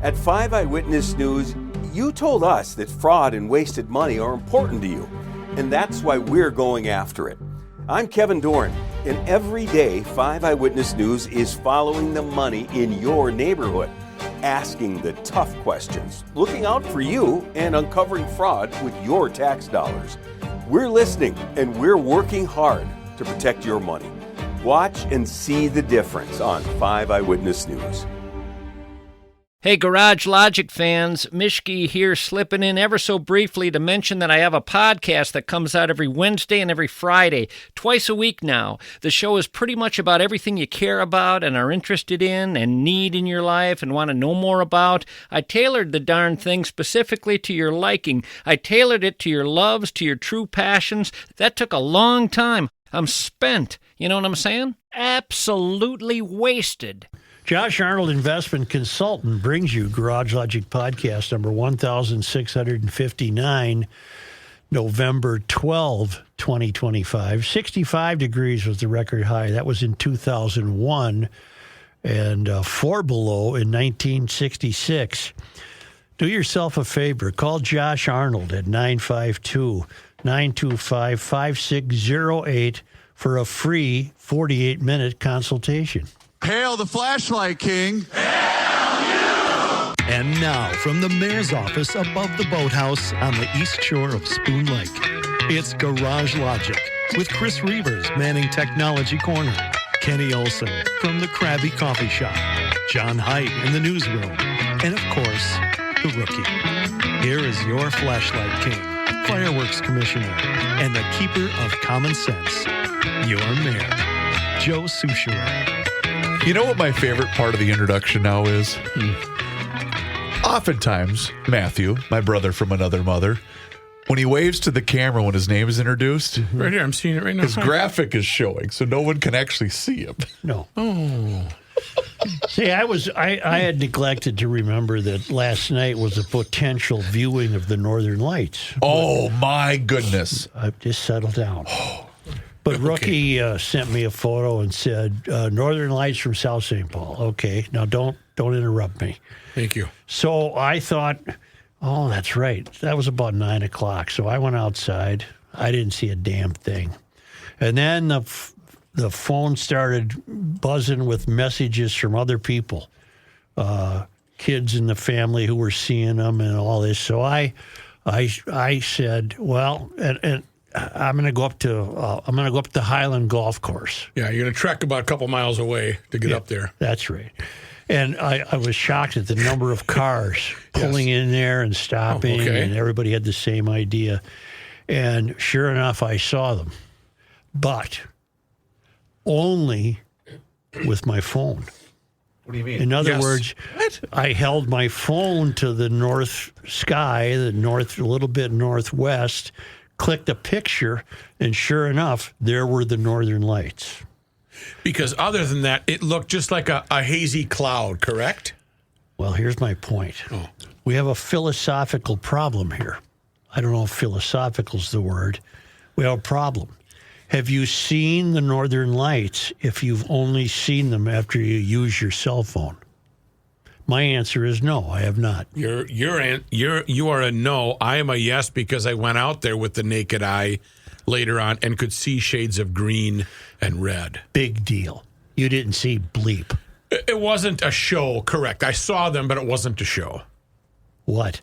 At 5 Eyewitness News, you told us that fraud and wasted money are important to you, and that's why we're going after it. I'm Kevin Dorn, and every day 5 Eyewitness News is following the money in your neighborhood, asking the tough questions, looking out for you, and uncovering fraud with your tax dollars. We're listening, and we're working hard to protect your money. Watch and see the difference on 5 Eyewitness News. Hey, Garage Logic fans, Mishki here, slipping in ever so briefly to mention that I have a podcast that comes out every Wednesday and every Friday, twice a week now. The show is pretty much about everything you care about and are interested in and need in your life and want to know more about. I tailored the darn thing specifically to your liking. I tailored it to your loves, to your true passions. That took a long time. I'm spent. You know what I'm saying? Absolutely wasted. Josh Arnold, investment consultant, brings you Garage Logic Podcast number 1659, November 12, 2025. 65 degrees was the record high. That was in 2001, and 4 below in 1966. Do yourself a favor. Call Josh Arnold at 952-925-5608 for a free 48-minute consultation. Hail the flashlight king. Hail you! And now, from the mayor's office above the boathouse on the east shore of Spoon Lake, it's Garage Logic with Chris Reavers manning Technology Corner, Kenny Olson from the Krabby Coffee Shop, John Haidt in the newsroom, and of course, the rookie. Here is your flashlight king, fireworks commissioner, and the keeper of common sense, your mayor, Joe Soucheray. You know what my favorite part of the introduction now is? Oftentimes, Matthew, my brother from another mother, when he waves to the camera when his name is introduced, right here, I'm seeing it right now. His graphic is showing, so no one can actually see him. No. Oh. See, I had neglected to remember that last night was a potential viewing of the Northern Lights. Oh, my goodness. I've just settled down. But Rookie sent me a photo and said, Northern Lights from South St. Paul. Okay, now don't interrupt me. Thank you. So I thought, oh, that's right. That was about 9 o'clock. So I went outside. I didn't see a damn thing. And then the phone started buzzing with messages from other people, kids in the family who were seeing them and all this. So I said, well, and I'm going to go up to Highland Golf Course. Yeah, you're going to trek about a couple miles away to get up there. That's right. And I was shocked at the number of cars pulling in there and stopping, and everybody had the same idea. And sure enough, I saw them, but only with my phone. What do you mean? In other words, I held my phone to the north sky, a little bit northwest, clicked a picture, and sure enough, there were the Northern Lights. Because other than that, it looked just like a hazy cloud, correct? Well, here's my point. Oh. We have a philosophical problem here. I don't know if philosophical is the word. We have a problem. Have you seen the Northern Lights if you've only seen them after you use your cell phone? My answer is no, I have not. You are a no. I am a yes because I went out there with the naked eye later on and could see shades of green and red. Big deal. You didn't see bleep. It wasn't a show, correct. I saw them, but it wasn't a show. What?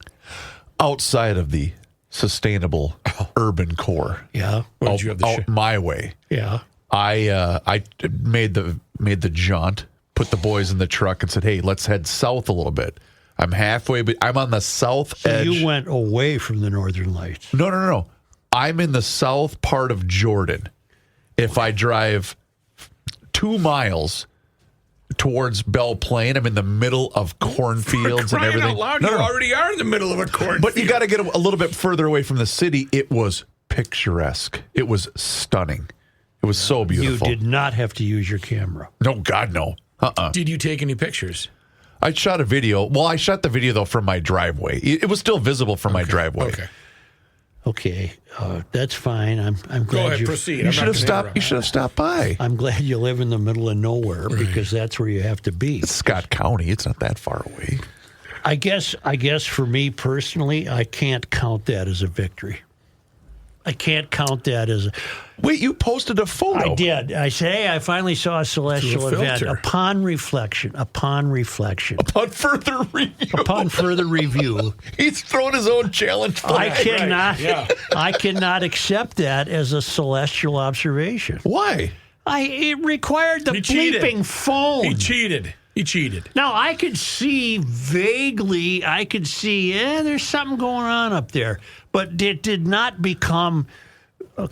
Outside of the sustainable urban core. Yeah. What did you have out my way. Yeah. I made the jaunt. Put the boys in the truck and said, hey, let's head south a little bit. I'm halfway, but I'm on the south edge. You went away from the Northern Lights. No. I'm in the south part of Jordan. If I drive 2 miles towards Belle Plaine, I'm in the middle of cornfields and everything. Out loud, you already are in the middle of a cornfield. But you got to get a little bit further away from the city. It was picturesque. It was stunning. It was so beautiful. You did not have to use your camera. No, God, no. Did you take any pictures? I shot a video. Well, I shot the video, though, from my driveway. It was still visible from my driveway. Okay, that's fine. I'm glad Go ahead, proceed. You should have stopped. You should have stopped by. I'm glad you live in the middle of nowhere because that's where you have to be. It's Scott County. It's not that far away. I guess for me personally, I can't count that as a victory. I can't count that as a... Wait, you posted a photo. I did. I say, hey, I finally saw a celestial Through a event. filter. Upon reflection. Upon further review. He's thrown his own challenge. I cannot. Yeah. I cannot accept that as a celestial observation. Why? It required the He cheated. bleeping phone. He cheated. Now, I could see vaguely, there's something going on up there. But it did not become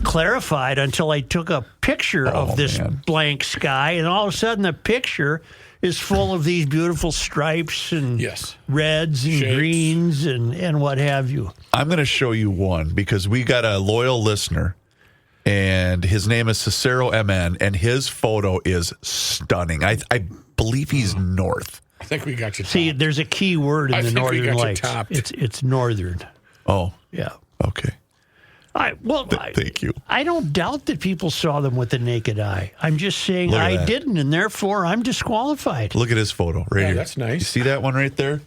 clarified until I took a picture of this blank sky. And all of a sudden, the picture is full of these beautiful stripes and reds and Shapes. greens and what have you. I'm going to show you one because we got a loyal listener. And his name is Cicero MN, and his photo is stunning. I believe he's north. I think we got you. See, topped. there's a key word in I the think we Northern got you Lights. topped. It's northern. Oh, Yeah. okay. Thank you. I don't doubt that people saw them with the naked eye. I'm just saying Look at I that. didn't, and therefore I'm disqualified. Look at his photo right here. That's nice. You see that one right there?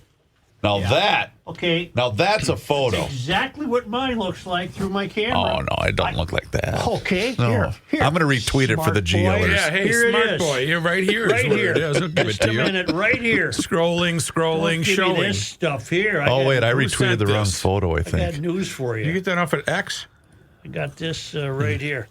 Now Okay. now that's a photo. That's exactly what mine looks like through my camera. Oh no, it don't look like that. Okay. No. Here. I'm going to retweet it for the Smart boy. GLers. Yeah, hey, Here it smart is. boy. You're right here. is Right what here. It is. I'll give it Just to a you. minute, right here. Scrolling, Don't give me showing. this stuff here. Oh wait, I Who retweeted sent the wrong this? photo. I I got think. news for You you. get that off at X? I got this right here.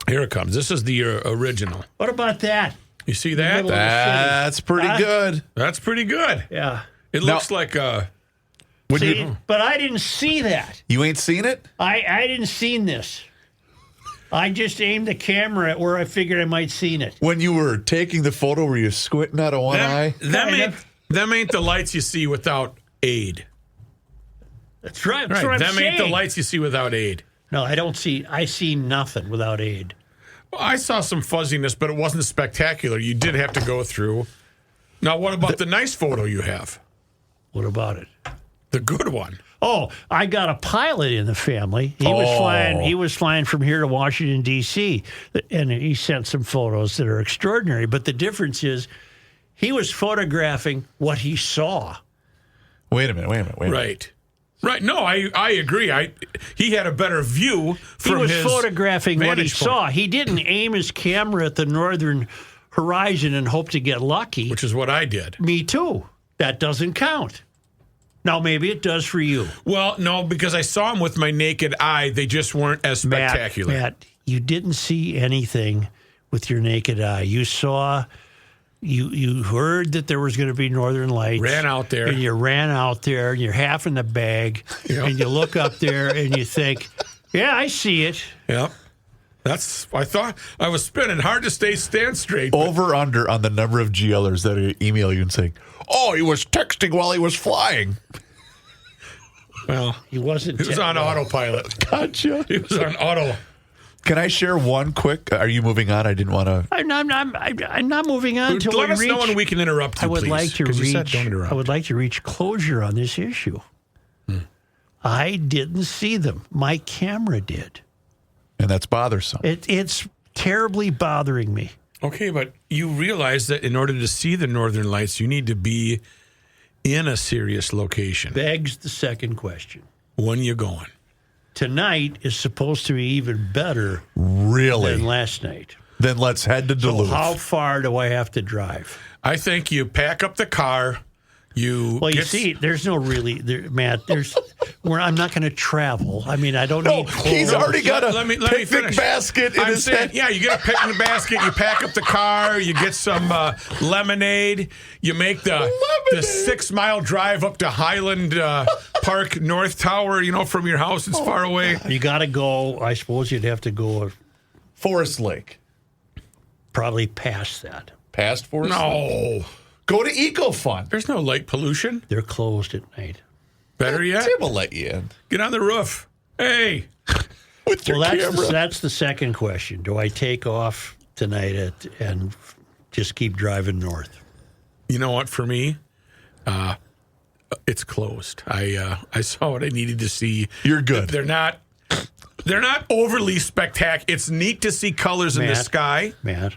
Here it comes. This is the original. What about that? You see that? middle of That's pretty Huh? good. That's pretty good. Yeah. It looks like When See, you but I didn't see that. ain't seen it? I didn't seen this. I just aimed the camera at where I figured I might seen it. When you were taking the photo, were you squinting out of one eye? them ain't the lights you see without aid. That's right. That's Right. what I'm Them ain't the saying. lights you see without aid. No, I don't see. I see nothing without aid. Well, I saw some fuzziness, but it wasn't spectacular. You did have to go through. Now, what about the nice photo you have? What about it? The good one. Oh, I got a pilot in the family. He was flying from here to Washington D.C. and he sent some photos that are extraordinary. But the difference is, he was photographing what he saw. Wait a minute. Right. No, I agree. He had a better view from He was his photographing what he vantage point, saw. He didn't aim his camera at the northern horizon and hope to get lucky. which is what I did. Me too. That doesn't count. Now, maybe it does for you. Well, no, because I saw him with my naked eye. They just weren't as spectacular. Matt, you didn't see anything with your naked eye. You saw, you heard that there was going to be northern lights. Ran out there. And you ran out there, and you're half in the bag, Yep. and you look up there, and you think, yeah, I see it. Yep. I thought I was spinning hard to stand straight. Over under on the number of GLers that email you and saying, "Oh, he was texting while he was flying." Well, He wasn't. he was on autopilot. Gotcha. He was on auto. Can I share one quick? Are you moving on? I didn't want to. I'm not moving on until Let we us reach. know when we can interrupt you, I would please. like to 'Cause you said reach. don't interrupt. I would like to reach closure on this issue. I didn't see them. My camera did. And that's bothersome. It's terribly bothering me. Okay, but you realize that in order to see the northern lights, you need to be in a serious location. Begs the second question. When you going? Tonight is supposed to be even better Really? than last night. Then let's head to So Duluth. how far do I have to drive? I think you pack up the car. Well, you see, there's no really, Matt. I'm not going to travel. I mean, I don't No, need clothes. he's already got a Let me picnic finish. basket in I'm his saying, head. yeah, you get a picnic basket, you pack up the car, you get some lemonade, you make the 6 mile drive up to Highland Park North Tower, from your house. It's far away. You got to go. I suppose you'd have to go Forest Lake. probably past that. Past Forest Lake? No, Go to EcoFun. there's no lake pollution. They're closed at night. Better yet, Tim will let you in. get on the roof. Hey, With your Well, camera. that's the second question. Do I take off tonight and just keep driving north? you know what? For me, it's closed. I saw what I needed to see. You're good. They're not overly spectacular. It's neat to see colors in the Matt. sky. Matt,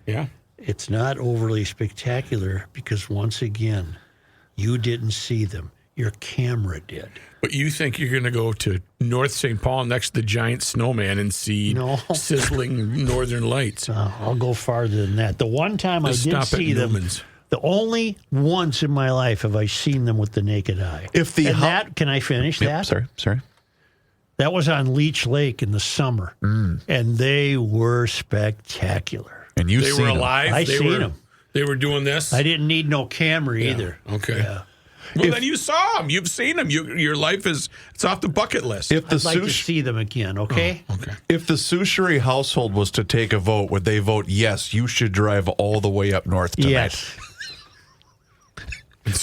Yeah. it's not overly spectacular because once again, You didn't see them. Your camera did. But you think you're going to go to North St. Paul next to the giant snowman and see sizzling northern lights? I'll go farther than that. The one time I did see them, the only once in my life have I seen them with the naked eye. Can I finish that? Sorry. That was on Leech Lake in the summer, and they were spectacular. And they were alive? I seen them. They were doing this? I didn't need no camera either. Okay. Yeah. Well, then you saw them. You've seen them. Your life it's off the bucket list. I'd like to see them again, okay? Oh, okay. If the Souchery household was to take a vote, would they vote, yes, you should drive all the way up north tonight? Yes.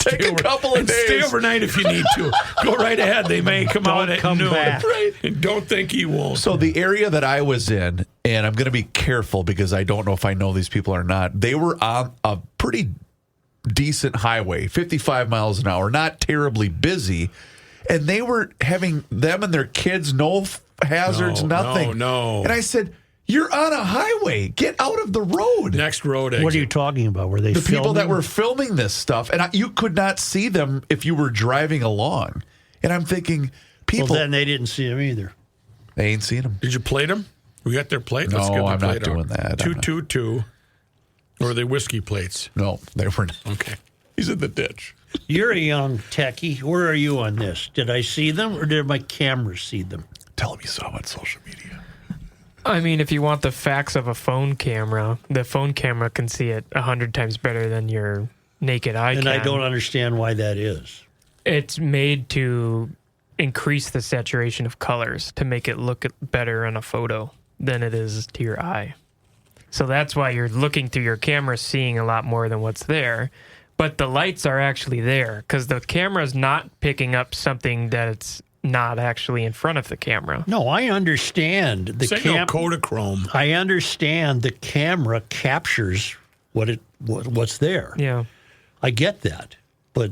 Take a couple of days. Stay overnight if you need to. Go right ahead. They may come out at noon. Back. Right. And don't think he won't. So the area that I was in, and I'm going to be careful because I don't know if I know these people or not, they were on a pretty decent highway, 55 miles an hour, not terribly busy. And they were having them and their kids, no hazards, nothing. No. And I said, you're on a highway. Get out of the road. Next road exit. What are you talking about? Were they the filming? people that were filming this stuff? And you could not see them if you were driving along. And I'm thinking, people. Well, then they didn't see them either. They ain't seen them. Did you plate them? We got their plate? No, Let's get their I'm plate not doing that. 222. Or are they whiskey plates? No, they were not. Okay. He's in the ditch. You're a young techie. Where are you on this? Did I see them or did my camera see them? Tell him you saw him on social media. I mean, if you want the facts of a phone camera, the phone camera can see it 100 times better than your naked eye can. And I don't understand why that is. It's made to increase the saturation of colors to make it look better in a photo than it is to your eye. So that's why you're looking through your camera, seeing a lot more than what's there. But the lights are actually there because the camera's not picking up something that's not actually in front of the camera. No, I understand the Kodachrome. I understand the camera captures what's there. Yeah, I get that, but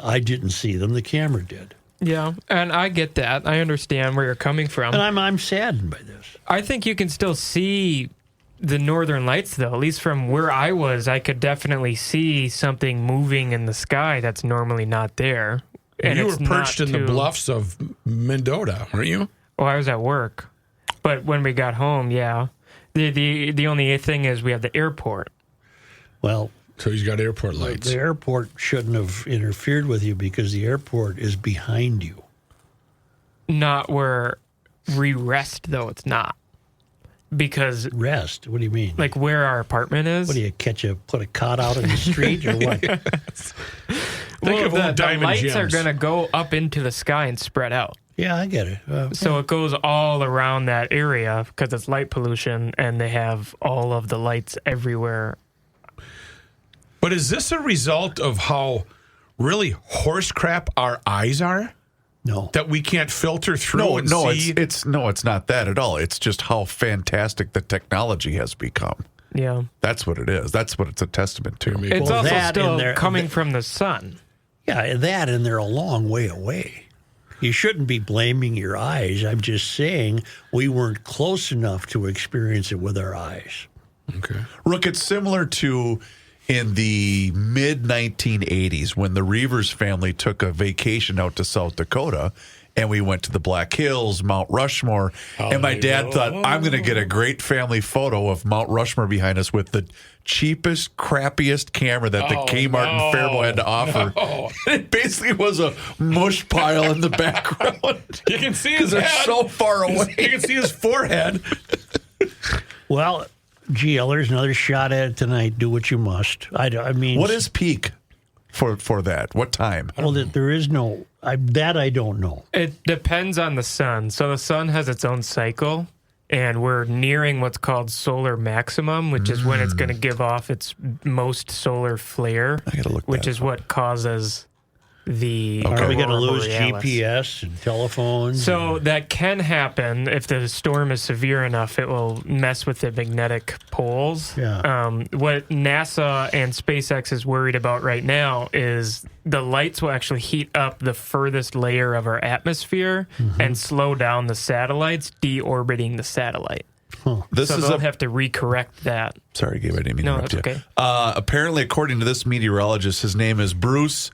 I didn't see them. The camera did. Yeah, and I get that. I understand where you're coming from. And I'm saddened by this. I think you can still see the northern lights, though. At least from where I was, I could definitely see something moving in the sky that's normally not there. And you were perched in the bluffs of Mendota, weren't you? Well, I was at work. But when we got home, yeah. The only thing is we have the airport. Well, so he's got airport lights. The airport shouldn't have interfered with you because the airport is behind you. Not where we rest, though. It's not. Because rest? What do you mean? Like where our apartment is? What do you put a cot out in the street or what? Think of the lights are going to go up into the sky and spread out. Yeah, I get it. So it goes all around that area because it's light pollution, and they have all of the lights everywhere. But is this a result of how really horse crap our eyes are? No. That we can't filter through and see? It's not that at all. It's just how fantastic the technology has become. Yeah. That's what it is. That's what it's a testament to. It's also still coming from the sun. Yeah, that and they're a long way away. You shouldn't be blaming your eyes. I'm just saying we weren't close enough to experience it with our eyes. Okay. Rook, it's similar to in the mid-1980s when the Reavers family took a vacation out to South Dakota, and we went to the Black Hills, Mount Rushmore, and my dad thought, I'm going to get a great family photo of Mount Rushmore behind us with the cheapest, crappiest camera that the Kmart in Faribault had to offer. No. It basically was a mush pile in the background. You can see his head. They're so far away. You can see his forehead. Well, GL, there's another shot at it tonight. Do what you must. I mean, what is peak for that? What time? Well, there is no. I don't know. It depends on the sun. So the sun has its own cycle, and we're nearing what's called solar maximum, which is when it's going to give off its most solar flare, I gotta look which is what causes the Are we going to aurora lose borealis. GPS and telephones? So that can happen if the storm is severe enough. It will mess with the magnetic poles. Yeah. What NASA and SpaceX is worried about right now is the lights will actually heat up the furthest layer of our atmosphere and slow down the satellites, deorbiting the satellite. This so is they'll have to recorrect that. Sorry, Gabe, I didn't mean to No, interrupt that's you. okay. Apparently, according to this meteorologist, his name is Bruce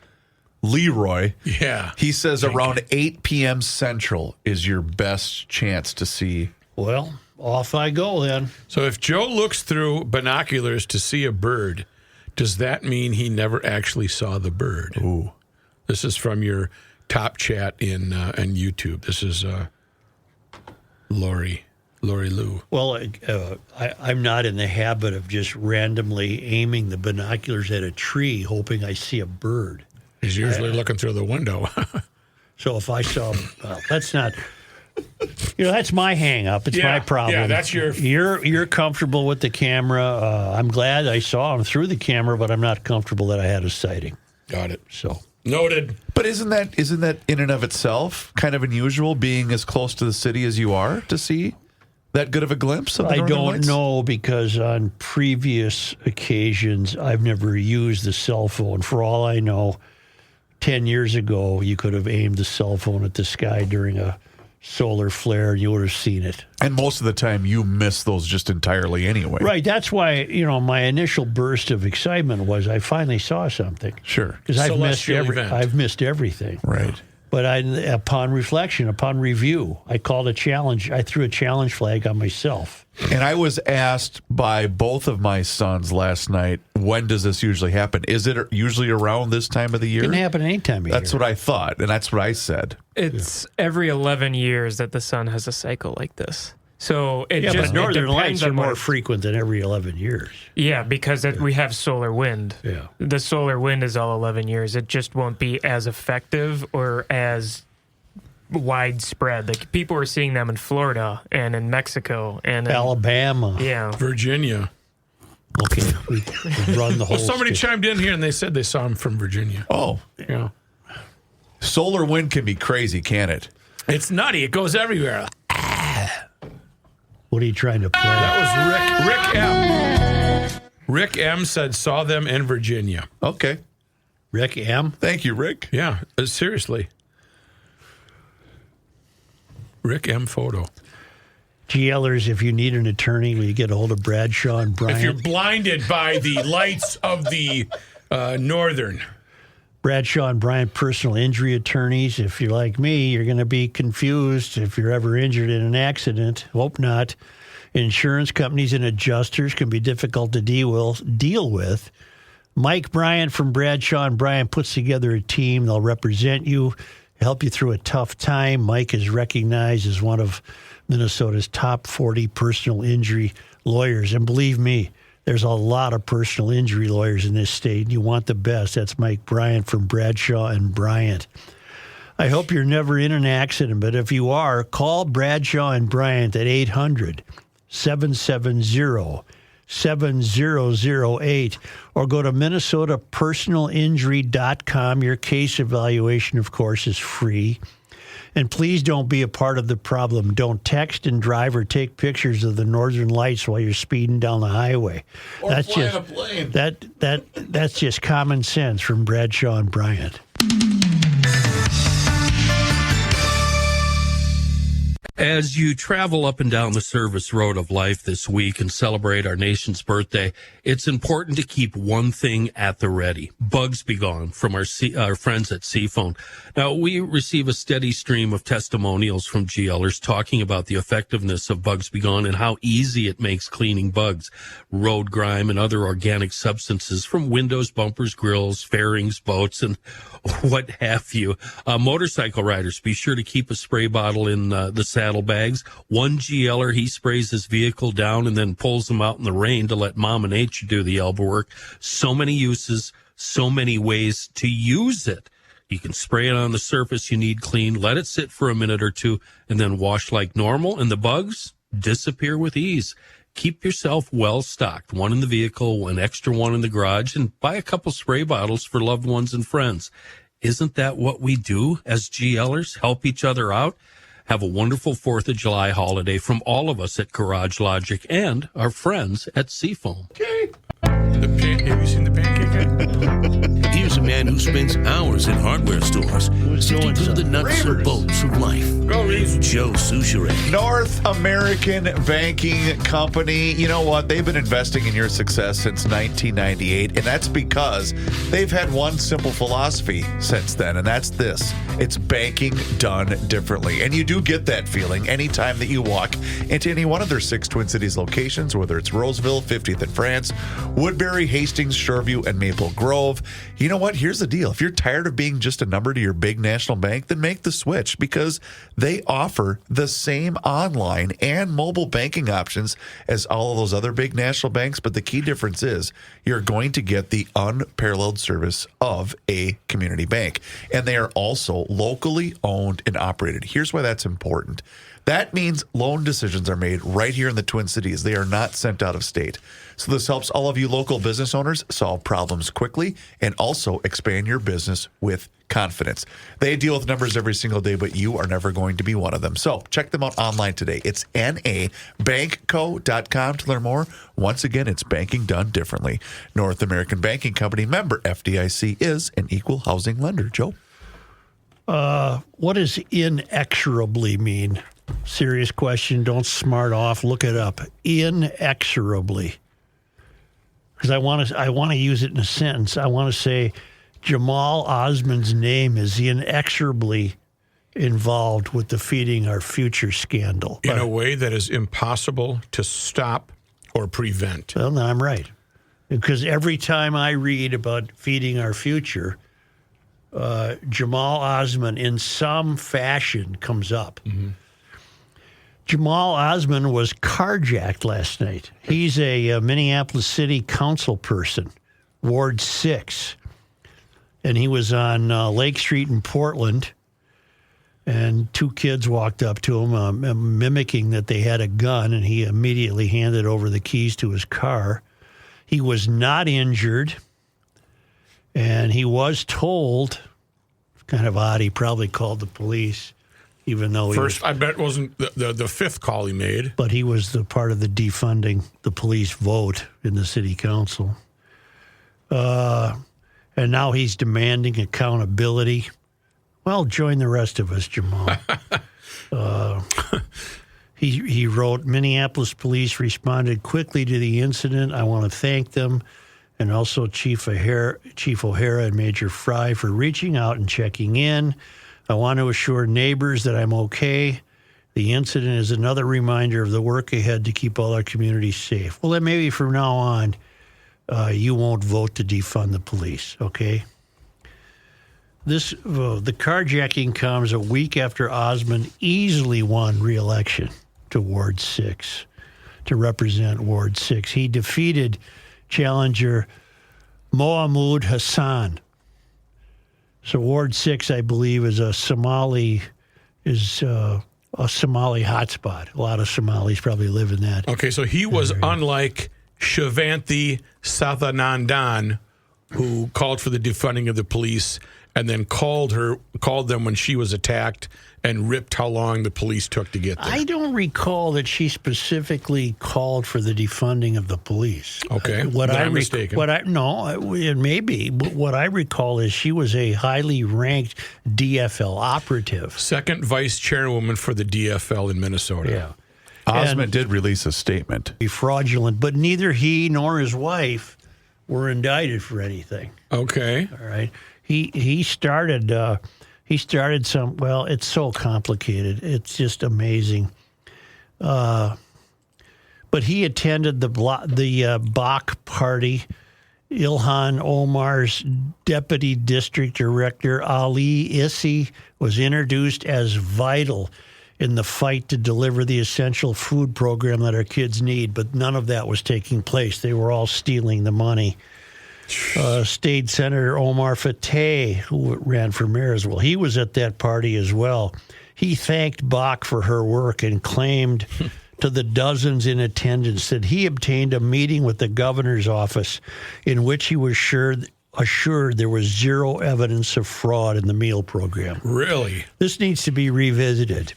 Leroy. Yeah. He says around 8 p.m. Central is your best chance to see. Well, off I go then. So if Joe looks through binoculars to see a bird, does that mean he never actually saw the bird? Ooh. This is from your top chat in YouTube. This is Lori Lou. Well, I'm not in the habit of just randomly aiming the binoculars at a tree, hoping I see a bird. He's usually looking through the window. So if I saw, that's not, that's my hang up. It's my problem. Yeah, that's your... You're comfortable with the camera. I'm glad I saw him through the camera, but I'm not comfortable that I had a sighting. Got it. So noted. But isn't that in and of itself kind of unusual, being as close to the city as you are, to see that good of a glimpse of the I Northern don't Lights? know, because on previous occasions, I've never used the cell phone. For all I know, 10 years ago, you could have aimed the cell phone at the sky during a solar flare and you would have seen it. And most of the time, you miss those just entirely anyway. Right. That's why, my initial burst of excitement was I finally saw something. Sure. Because Celestial event. I've missed everything. Right. But upon reflection, upon review, I called a challenge. I threw a challenge flag on myself. And I was asked by both of my sons last night, when does this usually happen? Is it usually around this time of the year? It can happen any time of year. That's what I thought, and that's what I said. It's every 11 years that the sun has a cycle like this. So but northern lights on are more what- frequent than every 11 years. Yeah, because we have solar wind. Yeah. The solar wind is all 11 years. It just won't be as effective or as widespread. Like, people are seeing them in Florida and in Mexico and in, Alabama. Yeah. Virginia. Okay, we run the whole Well, somebody state. chimed in here and they said they saw him from Virginia. Oh, Yeah. solar wind can be crazy, can't it? It's nutty. It goes everywhere. What are you trying to play? That was Rick M. Rick M said saw them in Virginia. Okay. Rick M? Thank you, Rick. Yeah, seriously. Rick M. photo. GLers, if you need an attorney, will you get a hold of Bradshaw and Bryant? If you're blinded by the lights of the Northern. Bradshaw and Bryant personal injury attorneys. If you're like me, you're going to be confused if you're ever injured in an accident. Hope not. Insurance companies and adjusters can be difficult to deal with. Mike Bryant from Bradshaw and Bryant puts together a team. They'll represent you, help you through a tough time. Mike is recognized as one of Minnesota's top 40 personal injury lawyers. And believe me, there's a lot of personal injury lawyers in this state. You want the best. That's Mike Bryant from Bradshaw and Bryant. I hope you're never in an accident, but if you are, call Bradshaw and Bryant at 800-770-7008 or go to minnesotapersonalinjury.com. Your case evaluation, of course, is free. And please don't be a part of the problem. Don't text and drive or take pictures of the northern lights while you're speeding down the highway. Or That's flying just a plane. that's just common sense from Bradshaw and Bryant. As you travel up and down the service road of life this week and celebrate our nation's birthday, it's important to keep one thing at the ready. Bugs Be Gone from our friends at cellphone. Now, we receive a steady stream of testimonials from GLers talking about the effectiveness of Bugs Be Gone and how easy it makes cleaning bugs, road grime, and other organic substances from windows, bumpers, grills, fairings, boats, and what have you. Motorcycle riders, be sure to keep a spray bottle in the saddlebags. One GLer, he sprays his vehicle down and then pulls them out in the rain to let Mama Nature do the elbow work. So many uses, so many ways to use it. You can spray it on the surface you need clean, let it sit for a minute or two, and then wash like normal, and the bugs disappear with ease. Keep yourself well stocked, one in the vehicle, an extra one in the garage, and buy a couple spray bottles for loved ones and friends. Isn't that what we do as GLers? Help each other out? Have a wonderful 4th of July holiday from all of us at Garage Logic and our friends at Seafoam. Have you seen the pancake? Here's a man who spends hours in hardware stores sifting through the nuts and bolts of life. Joe Souchere. North American Banking Company. You know what? They've been investing in your success since 1998, and that's because they've had one simple philosophy since then, and that's this. It's banking done differently. And you do get that feeling anytime that you walk into any one of their 6 Twin Cities locations, whether it's Roseville, 50th in France, Woodbury, Hastings, Shoreview, and Maple Grove. You know what? Here's the deal. If you're tired of being just a number to your big national bank, then make the switch, because they offer the same online and mobile banking options as all of those other big national banks. But the key difference is you're going to get the unparalleled service of a community bank. And they are also locally owned and operated. Here's why that's important. That means loan decisions are made right here in the Twin Cities. They are not sent out of state. So this helps all of you local business owners solve problems quickly and also expand your business with confidence. They deal with numbers every single day, but you are never going to be one of them. So check them out online today. It's nabankco.com to learn more. Once again, it's banking done differently. North American Banking Company, member FDIC, is an equal housing lender. Joe? What does inexorably mean? Serious question. Don't smart off. Look it up. Inexorably. Because I want to use it in a sentence. I want to say Jamal Osman's name is inexorably involved with the Feeding Our Future scandal. In a way that is impossible to stop or prevent. Well, no, I'm right. Because every time I read about Feeding Our Future, Jamal Osman in some fashion comes up. Mm-hmm. Jamal Osman was carjacked last night. He's a Minneapolis City Council person, Ward 6. And he was on Lake Street in Portland. And 2 kids walked up to him, mimicking that they had a gun, and he immediately handed over the keys to his car. He was not injured, and he was told, kind of odd, he probably called the police. Even though I bet it wasn't the fifth call he made. But he was the part of the defunding the police vote in the city council. And now he's demanding accountability. Well, join the rest of us, Jamal. He wrote, Minneapolis police responded quickly to the incident. I want to thank them. And also Chief O'Hara and Major Fry for reaching out and checking in. I want to assure neighbors that I'm okay. The incident is another reminder of the work ahead to keep all our communities safe. Well, then maybe from now on, you won't vote to defund the police, okay? The carjacking comes a week after Osman easily won re-election to Ward 6, to represent Ward 6. He defeated challenger Mohamud Hassan. So Ward 6, I believe, is a Somali hotspot. A lot of Somalis probably live in that. Okay, so he was unlike Shivanthi Sathanandan, who called for the defunding of the police and then called them when she was attacked and ripped how long the police took to get there. I don't recall that she specifically called for the defunding of the police. Okay, I'm mistaken. It may be. But what I recall is she was a highly ranked DFL operative. Second vice chairwoman for the DFL in Minnesota. Yeah. Osman did release a statement. Fraudulent, but neither he nor his wife were indicted for anything. Okay. All right. He started some, well, it's so complicated. It's just amazing. But he attended the Bach party. Ilhan Omar's deputy district director, Ali Issi, was introduced as vital in the fight to deliver the essential food program that our kids need. But none of that was taking place. They were all stealing the money. State Senator Omar Fateh, who ran for mayor as well, he was at that party as well. He thanked Bach for her work and claimed to the dozens in attendance that he obtained a meeting with the governor's office in which he was assured there was zero evidence of fraud in the meal program. Really? This needs to be revisited.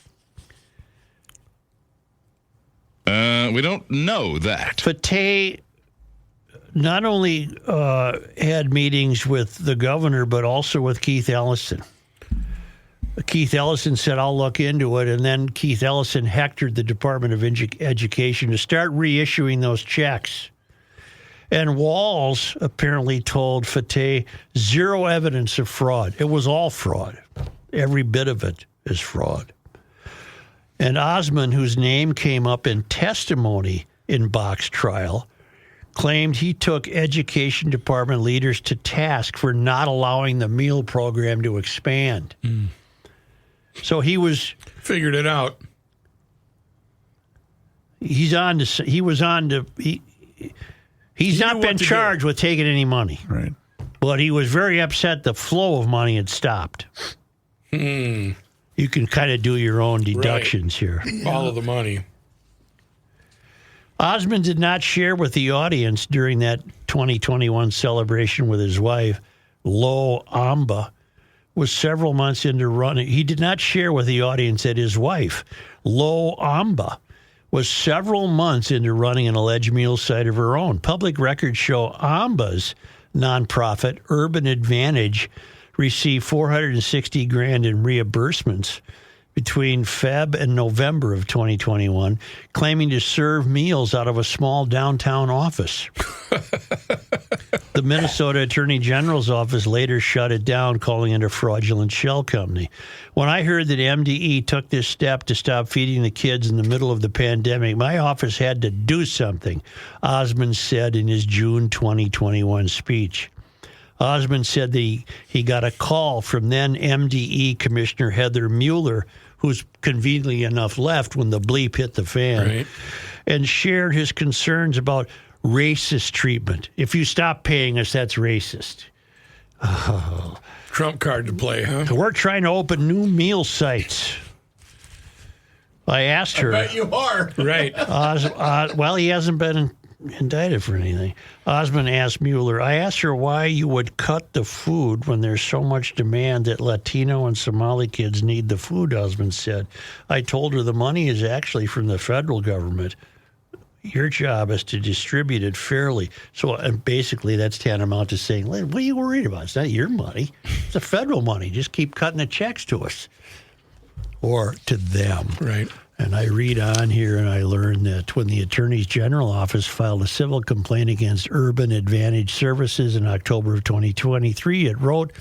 We don't know that. Fateh not only had meetings with the governor, but also with Keith Ellison. Keith Ellison said, I'll look into it. And then Keith Ellison hectored the Department of Education to start reissuing those checks. And Walls apparently told Fateh zero evidence of fraud. It was all fraud. Every bit of it is fraud. And Osman, whose name came up in testimony in Bach's trial, claimed he took education department leaders to task for not allowing the meal program to expand. So he was... Figured it out. He's not been charged with taking any money. Right. But he was very upset the flow of money had stopped. You can kind of do your own deductions here. Follow the money. Osman did not share with the audience during that 2021 celebration with his wife, Lo Amba, was several months into running. He did not share with the audience that his wife, Lo Amba, was several months into running an alleged meal site of her own. Public records show Amba's nonprofit, Urban Advantage, received $460,000 in reimbursements between Feb and November of 2021, claiming to serve meals out of a small downtown office. The Minnesota Attorney General's office later shut it down, calling it a fraudulent shell company. When I heard that MDE took this step to stop feeding the kids in the middle of the pandemic, my office had to do something, Osman said in his June 2021 speech. Osman said that he got a call from then MDE Commissioner Heather Mueller, who's conveniently enough left when the bleep hit the fan, and shared his concerns about racist treatment. If you stop paying us, that's racist. Oh. Trump card to play, huh? So we're trying to open new meal sites. I asked her. I bet you are. Right. Well, he hasn't been indicted for anything. Osman asked Mueller, I asked her why you would cut the food when there's so much demand that Latino and Somali kids need the food, Osman said. I told her the money is actually from the federal government. Your job is to distribute it fairly. So and basically that's tantamount to saying, what are you worried about? It's not your money. It's the federal money. Just keep cutting the checks to us. Or to them. Right. And I read on here and I learned that when the Attorney General office filed a civil complaint against Urban Advantage Services in October of 2023, it wrote,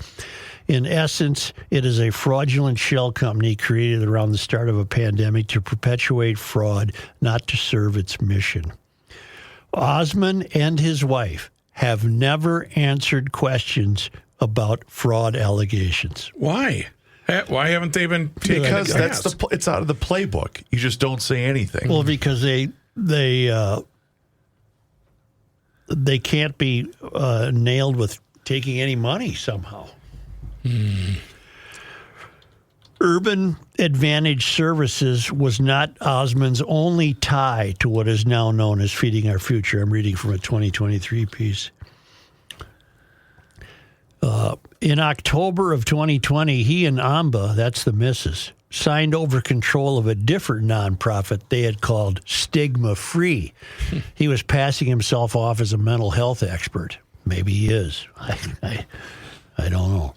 in essence, it is a fraudulent shell company created around the start of a pandemic to perpetuate fraud, not to serve its mission. Osman and his wife have never answered questions about fraud allegations. Why? Why haven't they been taken? Because it's out of the playbook. You just don't say anything. Well, because they can't be nailed with taking any money somehow. Urban Advantage Services was not Osman's only tie to what is now known as Feeding Our Future. I'm reading from a 2023 piece. In October of 2020, he and Amba, that's the missus, signed over control of a different nonprofit they had called Stigma Free. He was passing himself off as a mental health expert. Maybe he is. I don't know.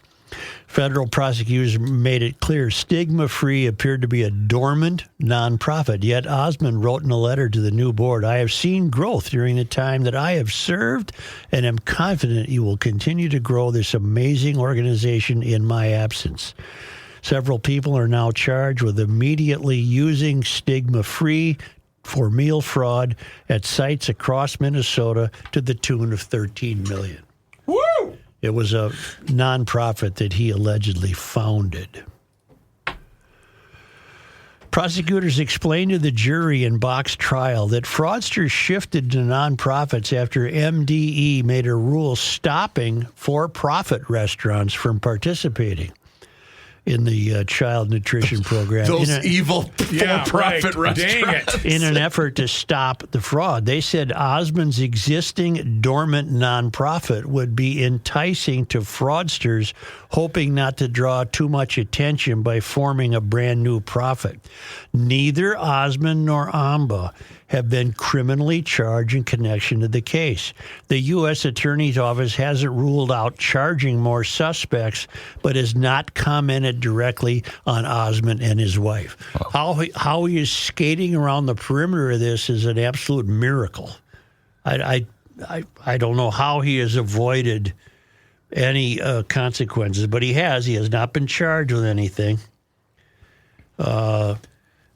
Federal prosecutors made it clear Stigma Free appeared to be a dormant nonprofit. Yet Osman wrote in a letter to the new board, I have seen growth during the time that I have served and am confident you will continue to grow this amazing organization in my absence. Several people are now charged with immediately using Stigma Free for meal fraud at sites across Minnesota to the tune of $13 million. Woo! It was a nonprofit that he allegedly founded. Prosecutors explained to the jury in Bach's trial that fraudsters shifted to nonprofits after MDE made a rule stopping for-profit restaurants from participating in the child nutrition program. Those evil for-profit restaurants. Dang it. In an effort to stop the fraud. They said Osman's existing dormant nonprofit would be enticing to fraudsters, hoping not to draw too much attention by forming a brand new profit. Neither Osman nor Amba have been criminally charged in connection to the case. The U.S. Attorney's Office hasn't ruled out charging more suspects, but has not commented directly on Osman and his wife. Oh. How he is skating around the perimeter of this is an absolute miracle. I don't know how he has avoided any consequences, but he has. He has not been charged with anything.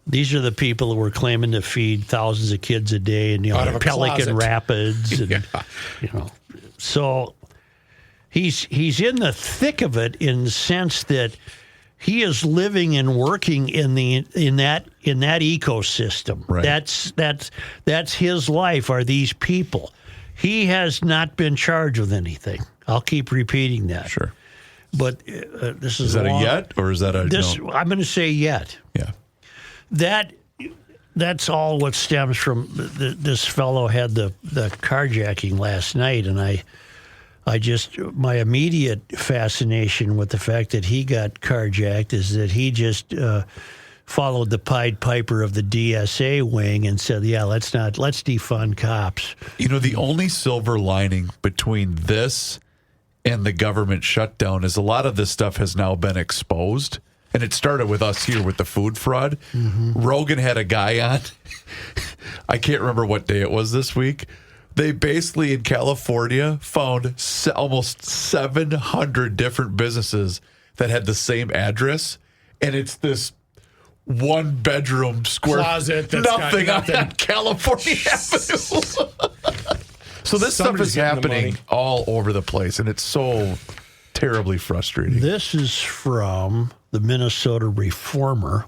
These are the people that were claiming to feed thousands of kids a day in Pelican Rapids, and so he's in the thick of it in the sense that he is living and working in that ecosystem. Right. That's his life. Are these people? He has not been charged with anything. I'll keep repeating that. Sure. But this is that a yet, or is that a no? I'm going to say yet. Yeah. That's all what stems from this fellow had the carjacking last night, and I just, my immediate fascination with the fact that he got carjacked is that he just followed the Pied Piper of the DSA wing and said, yeah, let's defund cops. The only silver lining between this and the government shutdown is a lot of this stuff has now been exposed. And it started with us here with the food fraud. Mm-hmm. Rogan had a guy on. I can't remember what day it was this week. They basically, in California, found almost 700 different businesses that had the same address. And it's this one-bedroom square closet that's nothing got nothing on California Avenue. So this stuff is happening all over the place, and it's so terribly frustrating. This is from the Minnesota Reformer.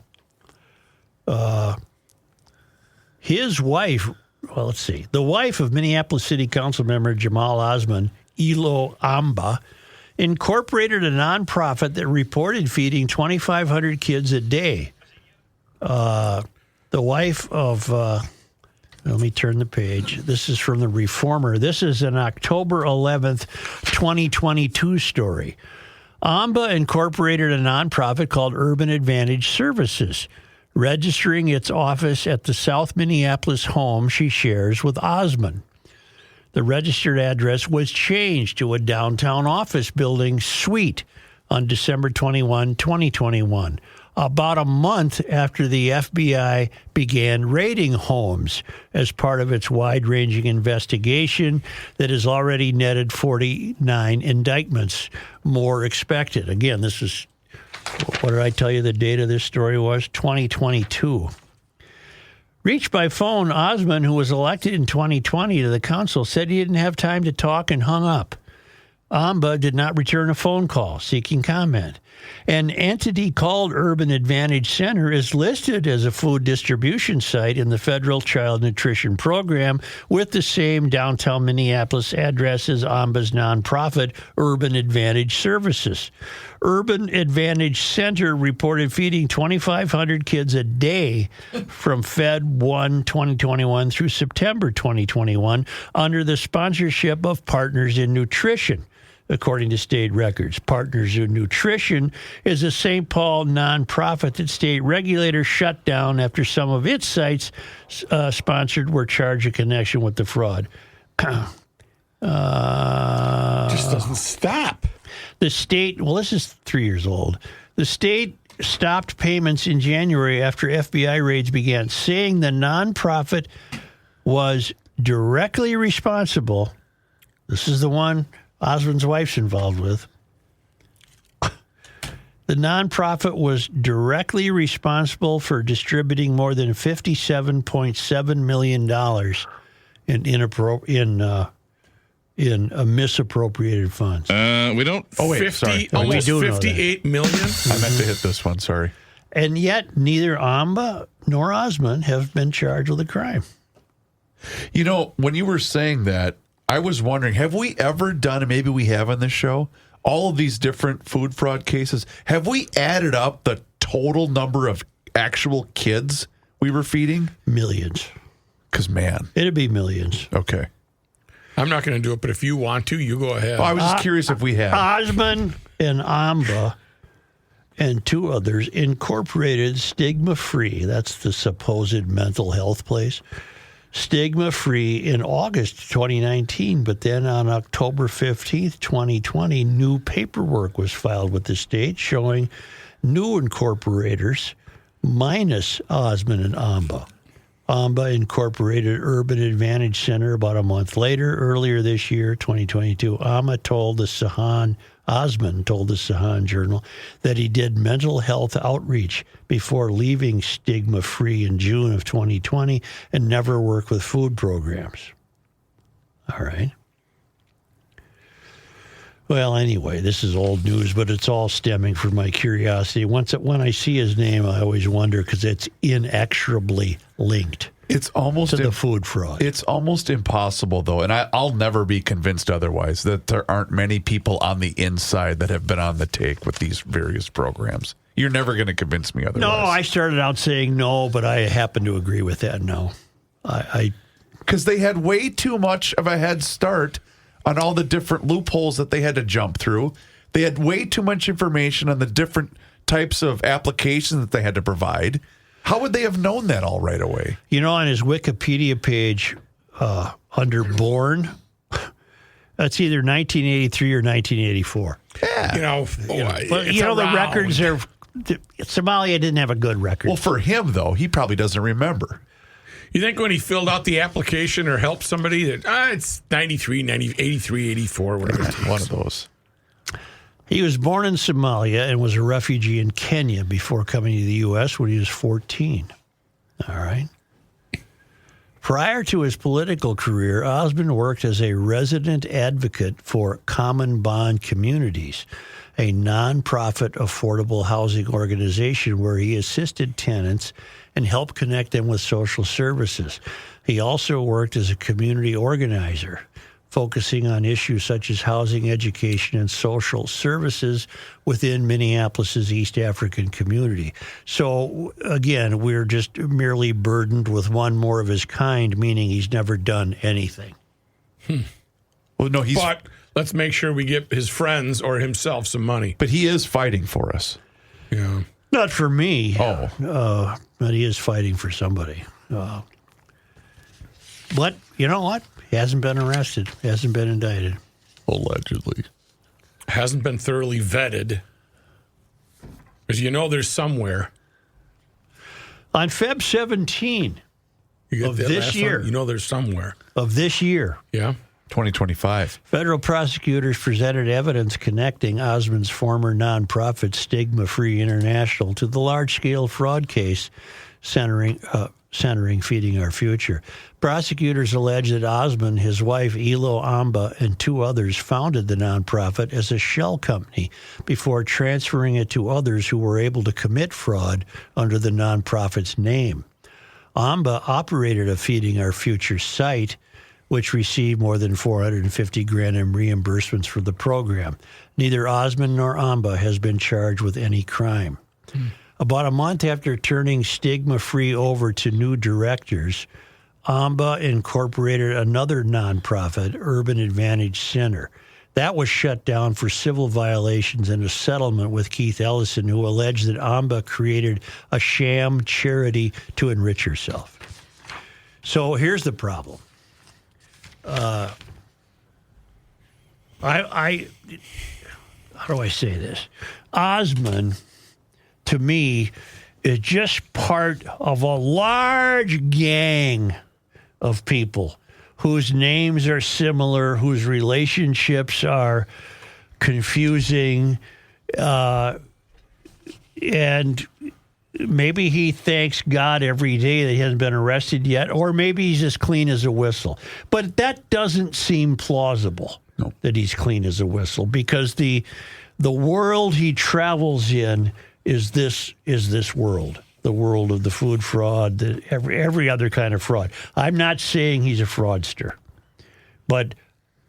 His wife, well, let's see. The wife of Minneapolis City Council member Jamal Osman, Ilo Amba, incorporated a nonprofit that reported feeding 2,500 kids a day. The wife of... let me turn the page. This is from the Reformer. This is an October 11th, 2022 story. Amba incorporated a nonprofit called Urban Advantage Services, registering its office at the South Minneapolis home she shares with Osman. The registered address was changed to a downtown office building suite on December 21, 2021. About a month after the FBI began raiding homes as part of its wide-ranging investigation that has already netted 49 indictments, more expected. Again, this is, what did I tell you the date of this story was? 2022. Reached by phone, Osman, who was elected in 2020 to the council, said he didn't have time to talk and hung up. Amba did not return a phone call seeking comment. An entity called Urban Advantage Center is listed as a food distribution site in the Federal Child Nutrition Program with the same downtown Minneapolis address as Amba's nonprofit, Urban Advantage Services. Urban Advantage Center reported feeding 2,500 kids a day from Fed 1 2021 through September 2021 under the sponsorship of Partners in Nutrition. According to state records, Partners in Nutrition is a St. Paul nonprofit that state regulators shut down after some of its sites sponsored were charged in connection with the fraud. Just doesn't stop. The state, well, this is 3 years old. The state stopped payments in January after FBI raids began, saying the nonprofit was directly responsible. This is the one Osman's wife's involved with. The nonprofit was directly responsible for distributing more than $57.7 million in misappropriated funds. We don't. Oh wait, 50, sorry. almost We do know 58 million. I meant to hit this one. Sorry. And yet, neither Amba nor Osman have been charged with a crime. When you were saying that, I was wondering, have we ever done, and maybe we have on this show, all of these different food fraud cases? Have we added up the total number of actual kids we were feeding? Millions. Because, man. It'd be millions. Okay. I'm not going to do it, but if you want to, you go ahead. I was just curious if we have. Osman and Amba and two others incorporated Stigma Free, that's the supposed mental health place, stigma-free in August 2019, but then on October 15th, 2020, new paperwork was filed with the state showing new incorporators minus Osman and Amba. Amba incorporated Urban Advantage Center about a month later. Earlier this year, 2022, Osman told the Sahan Journal that he did mental health outreach before leaving stigma-free in June of 2020 and never worked with food programs. All right. Well, anyway, this is old news, but it's all stemming from my curiosity. When I see his name, I always wonder because it's inexorably linked. It's almost to the food fraud. It's almost impossible, though, and I'll never be convinced otherwise, that there aren't many people on the inside that have been on the take with these various programs. You're never going to convince me otherwise. No, I started out saying no, but I happen to agree with that now. Because they had way too much of a head start on all the different loopholes that they had to jump through. They had way too much information on the different types of applications that they had to provide. How would they have known that all right away? You know, on his Wikipedia page, under born, that's either 1983 or 1984. Yeah. But the records are... Somalia didn't have a good record. Well, for him, though, he probably doesn't remember. You think when he filled out the application or helped somebody that it's 93, 83, 84, whatever it is. One of those. He was born in Somalia and was a refugee in Kenya before coming to the U.S. when he was 14. All right. Prior to his political career, Osman worked as a resident advocate for Common Bond Communities, a nonprofit affordable housing organization where he assisted tenants and helped connect them with social services. He also worked as a community organizer, focusing on issues such as housing, education, and social services within Minneapolis' East African community. So, again, we're just merely burdened with one more of his kind, meaning he's never done anything. Well, no, But let's make sure we get his friends or himself some money. But he is fighting for us. Yeah. Not for me. Oh. But he is fighting for somebody. But you know what? He hasn't been arrested. He hasn't been indicted. Allegedly. Hasn't been thoroughly vetted. Because there's somewhere. On Feb 17 of this year. There's somewhere. Of this year. Yeah. 2025. Federal prosecutors presented evidence connecting Osman's former nonprofit Stigma Free International to the large-scale fraud case centering Feeding Our Future. Prosecutors allege that Osman, his wife Elo Amba, and two others founded the nonprofit as a shell company before transferring it to others who were able to commit fraud under the nonprofit's name. Amba operated a Feeding Our Future site, which received more than $450,000 in reimbursements for the program. Neither Osman nor Amba has been charged with any crime. About a month after turning Stigma Free over to new directors, Amba incorporated another nonprofit, Urban Advantage Center. That was shut down for civil violations in a settlement with Keith Ellison, who alleged that Amba created a sham charity to enrich herself. So here's the problem. How do I say this? Osman, to me, is just part of a large gang of people whose names are similar, whose relationships are confusing, and maybe he thanks God every day that he hasn't been arrested yet, or maybe he's as clean as a whistle. But that doesn't seem plausible, that he's clean as a whistle, because the world he travels in is this world, the world of the food fraud, every other kind of fraud. I'm not saying he's a fraudster, but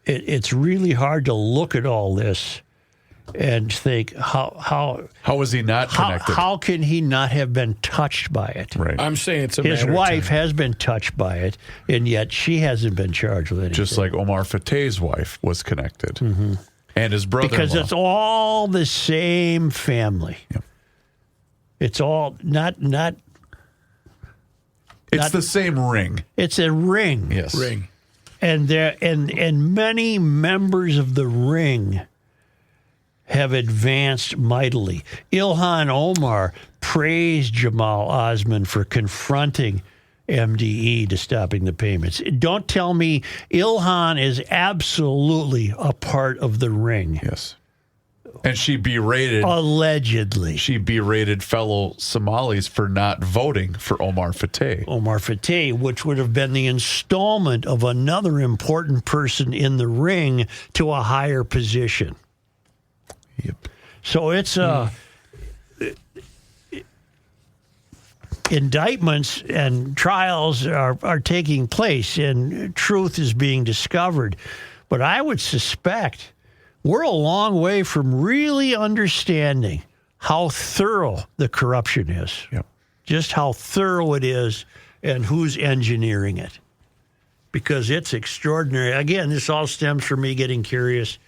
it's really hard to look at all this and think how is he not connected? How can he not have been touched by it? Right. I'm saying it's his wife has been touched by it, and yet she hasn't been charged with anything. Just like Omar Fateh's wife was connected, and his brother. Because it's all the same family. Yep. It's all not. It's the same ring. It's a ring. Yes. Ring. And many members of the ring have advanced mightily. Ilhan Omar praised Jamal Osman for confronting MDE to stopping the payments. Don't tell me Ilhan is absolutely a part of the ring. Yes. And she berated... Allegedly. She berated fellow Somalis for not voting for Omar Fateh. Omar Fateh, which would have been the installment of another important person in the ring to a higher position. Yep. So it's indictments and trials are taking place and truth is being discovered. But I would suspect we're a long way from really understanding how thorough the corruption is. Yep. Just how thorough it is and who's engineering it. Because it's extraordinary. Again, this all stems from me getting curious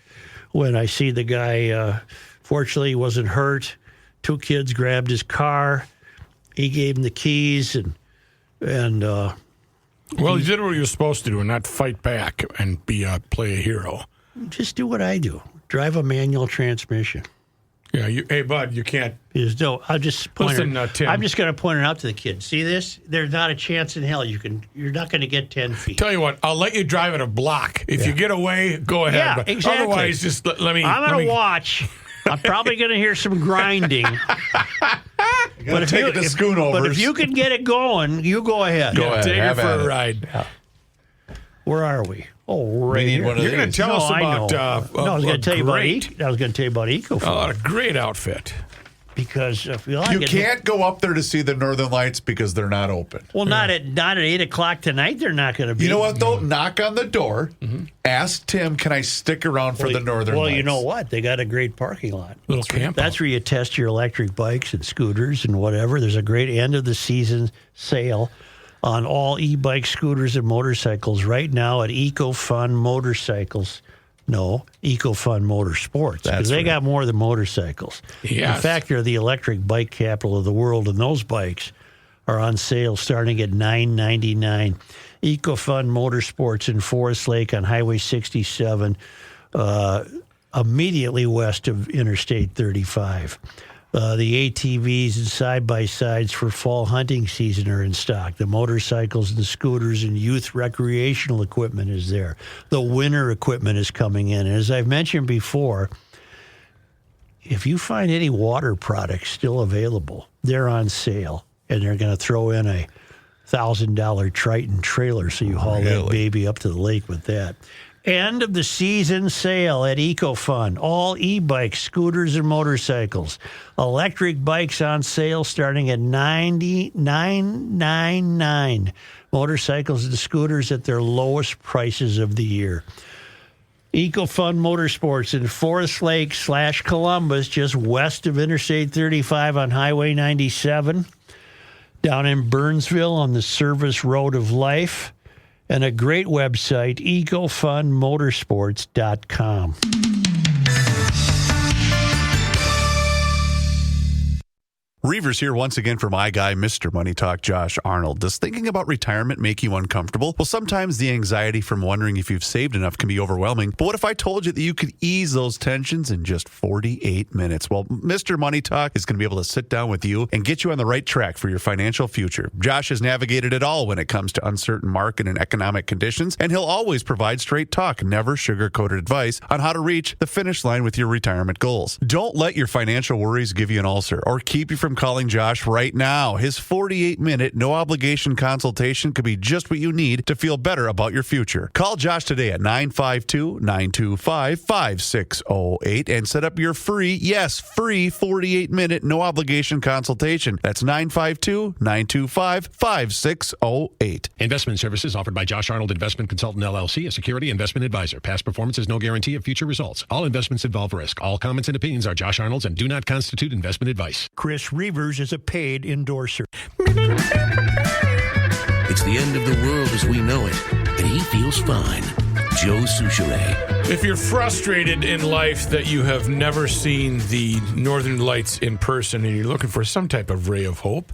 when I see the guy, fortunately he wasn't hurt. 2 kids grabbed his car. He gave him the keys and well, he did what he was supposed to do and not fight back and play a hero. Just do what I do. Drive a manual transmission. Yeah, hey, bud, you can't. I'll just point Listen, Tim. I'm just going to point it out to the kid. See this? There's not a chance in hell you're not going to get 10 feet. Tell you what, I'll let you drive at a block. If you get away, go ahead. Yeah, but exactly. Otherwise, just let me. I'm going to watch. I'm probably going to hear some grinding. But take it to Schoonovers. But if you can get it going, you go ahead. Go ahead. Take her Have for at a it. ride. Yeah. Where are we? Oh, right We need here. one of You're going to tell us I about. know. I was going to tell you about. great. I was going to tell you about EcoFlow Oh, a great outfit. because if you like You can't go up there to see the Northern Lights because they're not open. Well, not at 8:00 tonight. They're not going to be. You know what, though? Knock on the door. Ask Tim, can I stick around for the Northern Lights? Well, you know what? They got a great parking lot. Little camp. That's where you test your electric bikes and scooters and whatever. There's a great end of the season sale on all e-bike, scooters, and motorcycles right now at EcoFun Motorcycles. No, EcoFun Motorsports. Because they got more than motorcycles. Yes. In fact, they're the electric bike capital of the world, and those bikes are on sale starting at $9.99. EcoFun Motorsports in Forest Lake on Highway 67, immediately west of Interstate 35. The ATVs and side-by-sides for fall hunting season are in stock. The motorcycles and the scooters and youth recreational equipment is there. The winter equipment is coming in. And as I've mentioned before, if you find any water products still available, they're on sale. And they're going to throw in a $1,000 Triton trailer so you haul that baby up to the lake with that. End of the season sale at EcoFun. All e-bikes, scooters, and motorcycles. Electric bikes on sale starting at $99.99. Motorcycles and scooters at their lowest prices of the year. EcoFun Motorsports in Forest Lake / Columbus, just west of Interstate 35 on Highway 97. Down in Burnsville on the Service Road of Life. And a great website, ecofunmotorsports.com. Reavers here once again for my guy, Mr. Money Talk, Josh Arnold. Does thinking about retirement make you uncomfortable? Well, sometimes the anxiety from wondering if you've saved enough can be overwhelming. But what if I told you that you could ease those tensions in just 48 minutes? Well, Mr. Money Talk is going to be able to sit down with you and get you on the right track for your financial future. Josh has navigated it all when it comes to uncertain market and economic conditions, and he'll always provide straight talk, never sugar-coated advice on how to reach the finish line with your retirement goals. Don't let your financial worries give you an ulcer or keep you from calling Josh right now. His 48-minute, no-obligation consultation could be just what you need to feel better about your future. Call Josh today at 952-925-5608 and set up your free 48-minute, no-obligation consultation. That's 952-925-5608. Investment services offered by Josh Arnold Investment Consultant, LLC, a security investment advisor. Past performance is no guarantee of future results. All investments involve risk. All comments and opinions are Josh Arnold's and do not constitute investment advice. Chris Reavers is a paid endorser. It's the end of the world as we know it, and he feels fine. Joe Souchere. If you're frustrated in life that you have never seen the Northern Lights in person and you're looking for some type of ray of hope,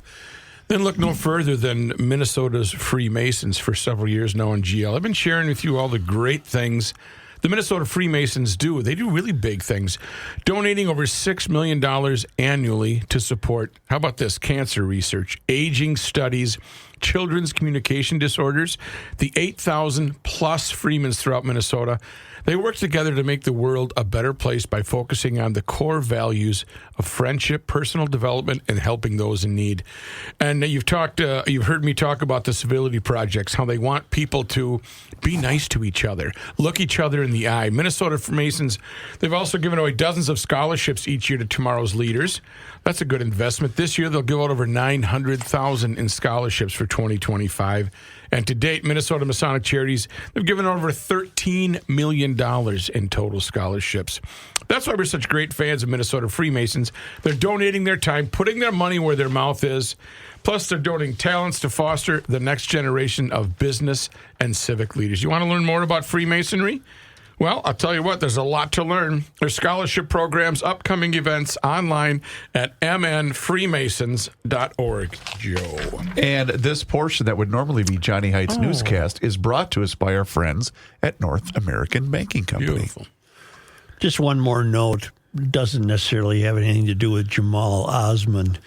Then look no further than Minnesota's Freemasons for several years now on GL. I've been sharing with you all the great things the Minnesota Freemasons do. They do really big things, donating over $6 million annually to support, how about this, cancer research, aging studies, children's communication disorders. The 8,000 plus Freemans throughout Minnesota, they work together to make the world a better place by focusing on the core values of friendship, personal development, and helping those in need. And you've heard me talk about the civility projects, how they want people to be nice to each other, look each other in the eye. Minnesota Freemasons, they've also given away dozens of scholarships each year to tomorrow's leaders. That's a good investment. This year, they'll give out over $900,000 in scholarships for 2025. And to date, Minnesota Masonic Charities, they've given over $13 million in total scholarships. That's why we're such great fans of Minnesota Freemasons. They're donating their time, putting their money where their mouth is. Plus, they're donating talents to foster the next generation of business and civic leaders. You want to learn more about Freemasonry? Well, I'll tell you what, there's a lot to learn. There's scholarship programs, upcoming events online at mnfreemasons.org. Joe. And this portion that would normally be Johnny Heights Newscast is brought to us by our friends at North American Banking Company. Beautiful. Just one more note. It doesn't necessarily have anything to do with Jamal Osman,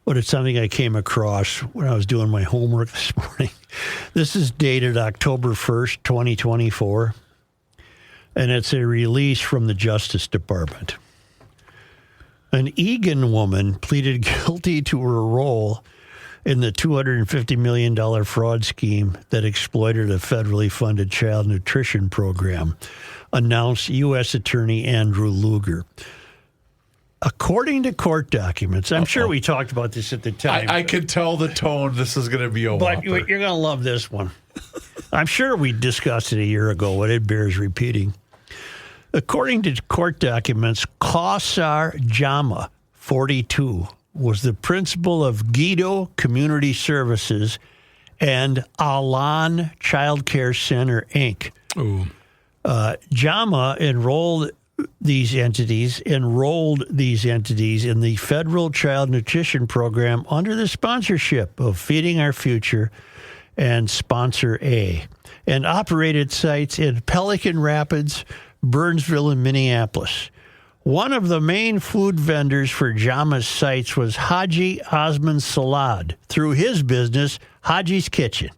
but it's something I came across when I was doing my homework this morning. This is dated October 1st, 2024. And it's a release from the Justice Department. An Egan woman pleaded guilty to her role in the $250 million fraud scheme that exploited a federally funded child nutrition program, announced U.S. Attorney Andrew Luger. According to court documents, I'm sure we talked about this at the time. I can tell the tone. This is going to be a But whopper. you're going to love this one. I'm sure we discussed it a year ago, but it bears repeating. According to court documents, Kausar Jama, 42, was the principal of Guido Community Services and Alan Child Care Center, Inc. Jama enrolled these entities in the federal child nutrition program under the sponsorship of Feeding Our Future and Sponsor A, and operated sites in Pelican Rapids, Burnsville, and Minneapolis. One of the main food vendors for Jama's sites was Haji Osman Salad through his business, Haji's Kitchen.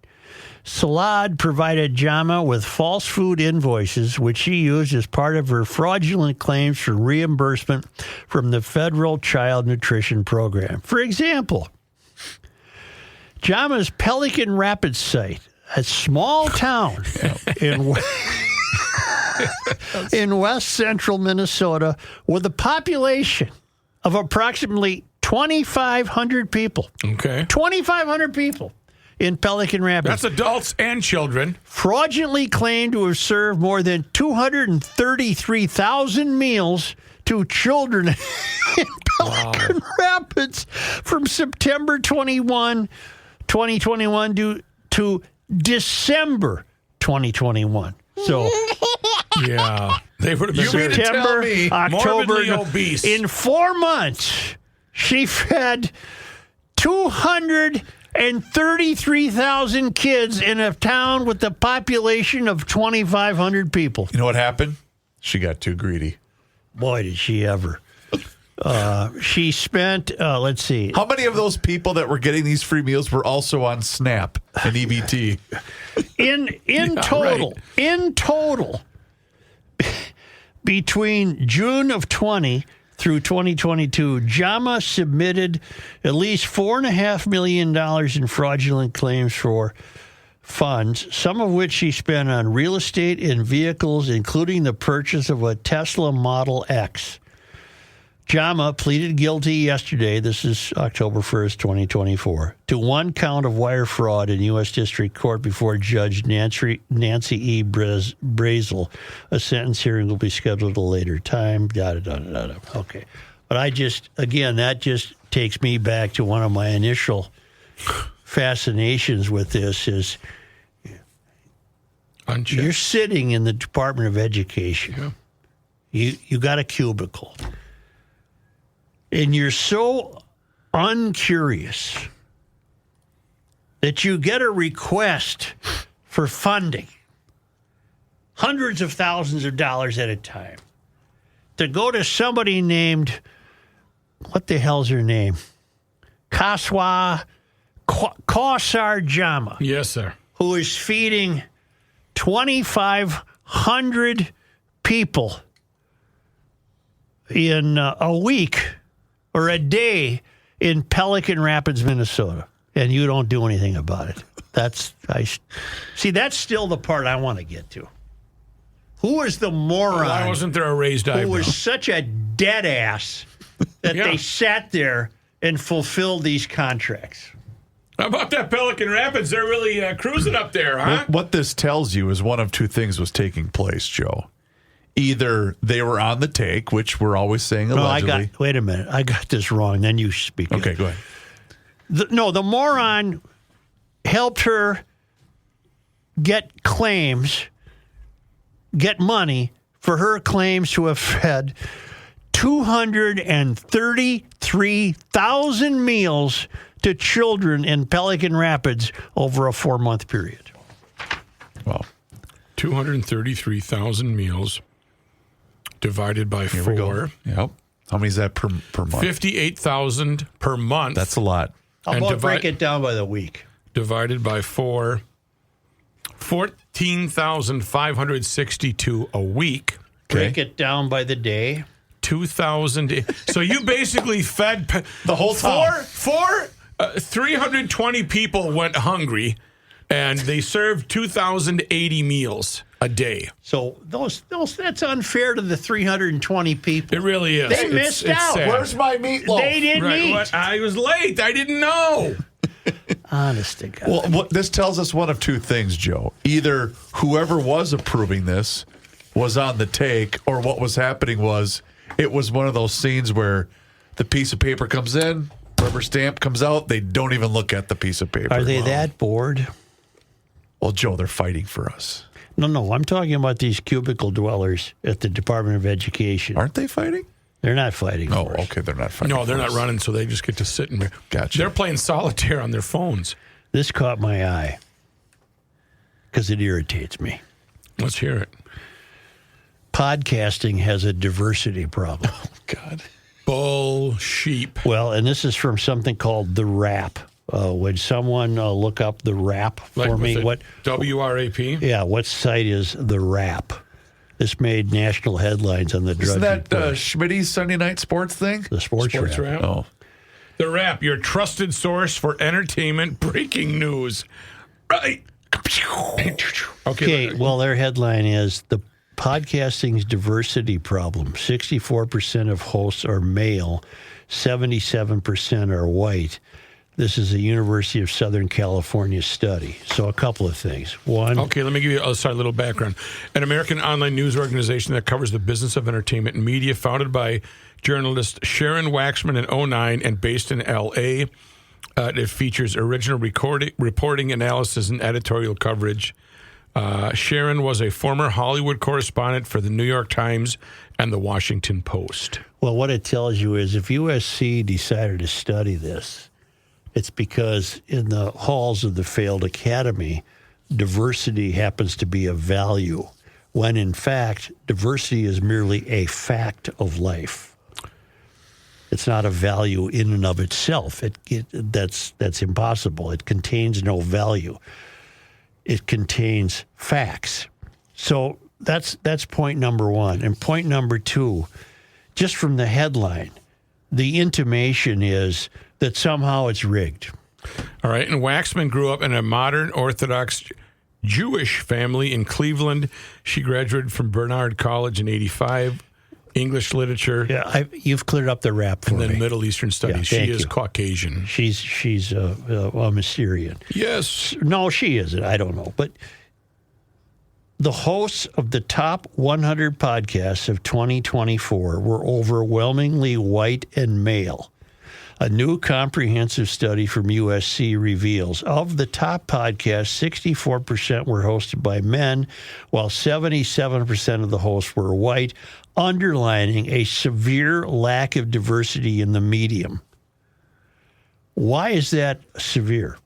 Salad provided Jama with false food invoices, which she used as part of her fraudulent claims for reimbursement from the federal child nutrition program. For example, Jama's Pelican Rapids site, a small town in west central Minnesota with a population of approximately 2,500 people. Okay. 2,500 people in Pelican Rapids. That's adults and children. Fraudulently claimed to have served more than 233,000 meals to children in Pelican Rapids from September 21, 2021 to December 2021. So, yeah, they would have been September, October, morbidly obese. In 4 months, she fed 233,000 kids in a town with a population of 2,500 people. You know what happened? She got too greedy. Boy, did she ever. She spent, let's see. How many of those people that were getting these free meals were also on SNAP and EBT? In total, between June of 20 through 2022, Jama submitted at least $4.5 million in fraudulent claims for funds, some of which she spent on real estate and vehicles, including the purchase of a Tesla Model X. Jama pleaded guilty yesterday, this is October 1st, 2024, to one count of wire fraud in U.S. District Court before Judge Nancy E. Brazel. A sentence hearing will be scheduled at a later time. Okay. But that just takes me back to one of my initial fascinations with this is you're sitting in the Department of Education. Yeah. You got a cubicle. And you're so uncurious that you get a request for funding, hundreds of thousands of dollars at a time, to go to somebody named, what the hell's her name? Kausar Jama. Yes, sir. Who is feeding 2,500 people in a week or a day in Pelican Rapids, Minnesota, and you don't do anything about it. That's still the part I want to get to. Who is the moron? Why wasn't there a raised eyebrow? Who was such a dead ass that they sat there and fulfilled these contracts? How about that Pelican Rapids? They're really cruising up there, huh? What this tells you is one of two things was taking place, Joe. Either they were on the take, which we're always saying allegedly. Wait a minute. I got this wrong. Then you speak. Okay, go ahead. The moron helped her get money for her claims to have fed 233,000 meals to children in Pelican Rapids over a 4-month period. Well, 233,000 meals divided by 4. Yep. How many is that per month? 58,000 per month. That's a lot. How about break it down by the week? Divided by 4, 14,562 a week. Break it down by the day. 2,000. So you basically fed the whole town. 320 people went hungry, and they served 2,080 meals a day. So that's unfair to the 320 people. It really is. They missed out. Sad. Where's my meatloaf? They didn't eat. What? I was late. I didn't know. Honest to God. Well, this tells us one of two things, Joe. Either whoever was approving this was on the take, or what was happening was it was one of those scenes where the piece of paper comes in, rubber stamp comes out, they don't even look at the piece of paper. Are they that bored? Well, Joe, they're fighting for us. No, I'm talking about these cubicle dwellers at the Department of Education. Aren't they fighting? They're not fighting. Oh, okay, they're not fighting. No, they're not running, so they just get to sit and... Gotcha. They're playing solitaire on their phones. This caught my eye because it irritates me. Let's hear it. Podcasting has a diversity problem. Oh, God. Bull sheep. Well, and this is from something called The Wrap. Would someone look up The Wrap for me? What WRAP? Yeah, what site is The Wrap? This made national headlines on the Drudge Isn't that Report. Schmitty's Sunday night sports thing? The sports wrap. Oh. The Wrap, your trusted source for entertainment breaking news. Right. Okay, well, their headline is The Podcasting's Diversity Problem. 64% of hosts are male, 77% are white. This is a University of Southern California study. So a couple of things. One. Okay, let me give you a little background. An American online news organization that covers the business of entertainment and media, founded by journalist Sharon Waxman in 2009 and based in L.A. It features original reporting, analysis, and editorial coverage. Sharon was a former Hollywood correspondent for the New York Times and the Washington Post. Well, what it tells you is if USC decided to study this, it's because in the halls of the failed academy, diversity happens to be a value, when in fact, diversity is merely a fact of life. It's not a value in and of itself. That's impossible. It contains no value. It contains facts. So that's point number one. And point number two, just from the headline, the intimation is that somehow it's rigged. All right. And Waxman grew up in a modern Orthodox Jewish family in Cleveland. She graduated from Bernard College in 1985. English literature. Yeah, you've cleared up the Wrap for me. And then me. Middle Eastern studies. Yeah, she is Caucasian. She's a Syrian. Yes. No, she isn't. I don't know. But the hosts of the top 100 podcasts of 2024 were overwhelmingly white and male. A new comprehensive study from USC reveals of the top podcasts, 64% were hosted by men, while 77% of the hosts were white, underlining a severe lack of diversity in the medium. Why is that severe?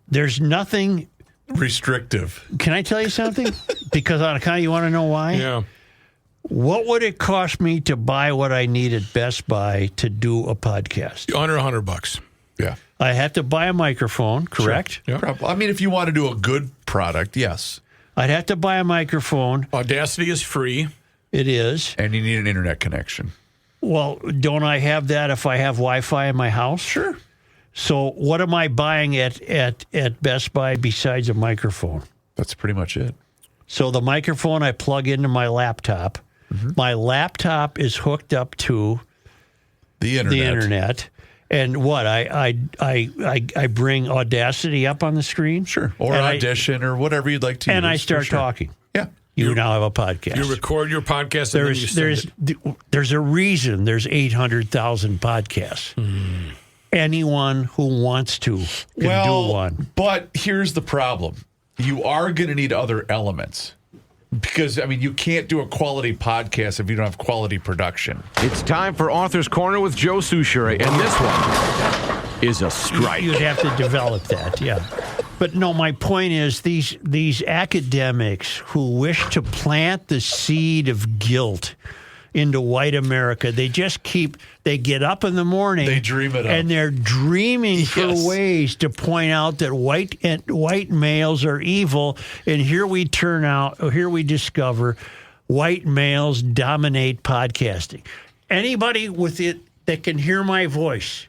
There's nothing restrictive. Can I tell you something? Because on account, you want to know why? Yeah. What would it cost me to buy what I need at Best Buy to do a podcast? Under $100. Yeah. I have to buy a microphone, correct? Sure. Yeah. I mean, if you want to do a good product, yes. I'd have to buy a microphone. Audacity is free. It is. And you need an internet connection. Well, don't I have that if I have Wi-Fi in my house? Sure. So what am I buying at Best Buy besides a microphone? That's pretty much it. So the microphone I plug into my laptop. Mm-hmm. My laptop is hooked up to the internet. And what I bring Audacity up on the screen, sure, or Audition or whatever you'd like to use. And I start talking. Yeah, you now have a podcast. You record your podcast. And then you send it. There's a reason there's 800,000 podcasts. Mm. Anyone who wants to can do one. But here's the problem: you are going to need other elements. Because, I mean, you can't do a quality podcast if you don't have quality production. It's time for Author's Corner with Joe Souchere, and this one is a strike. You'd have to develop that, yeah. But no, my point is these academics who wish to plant the seed of guilt into white America, they get up in the morning. They dream it up. And they're dreaming for ways to point out that white males are evil. And here we discover white males dominate podcasting. Anybody with it that can hear my voice,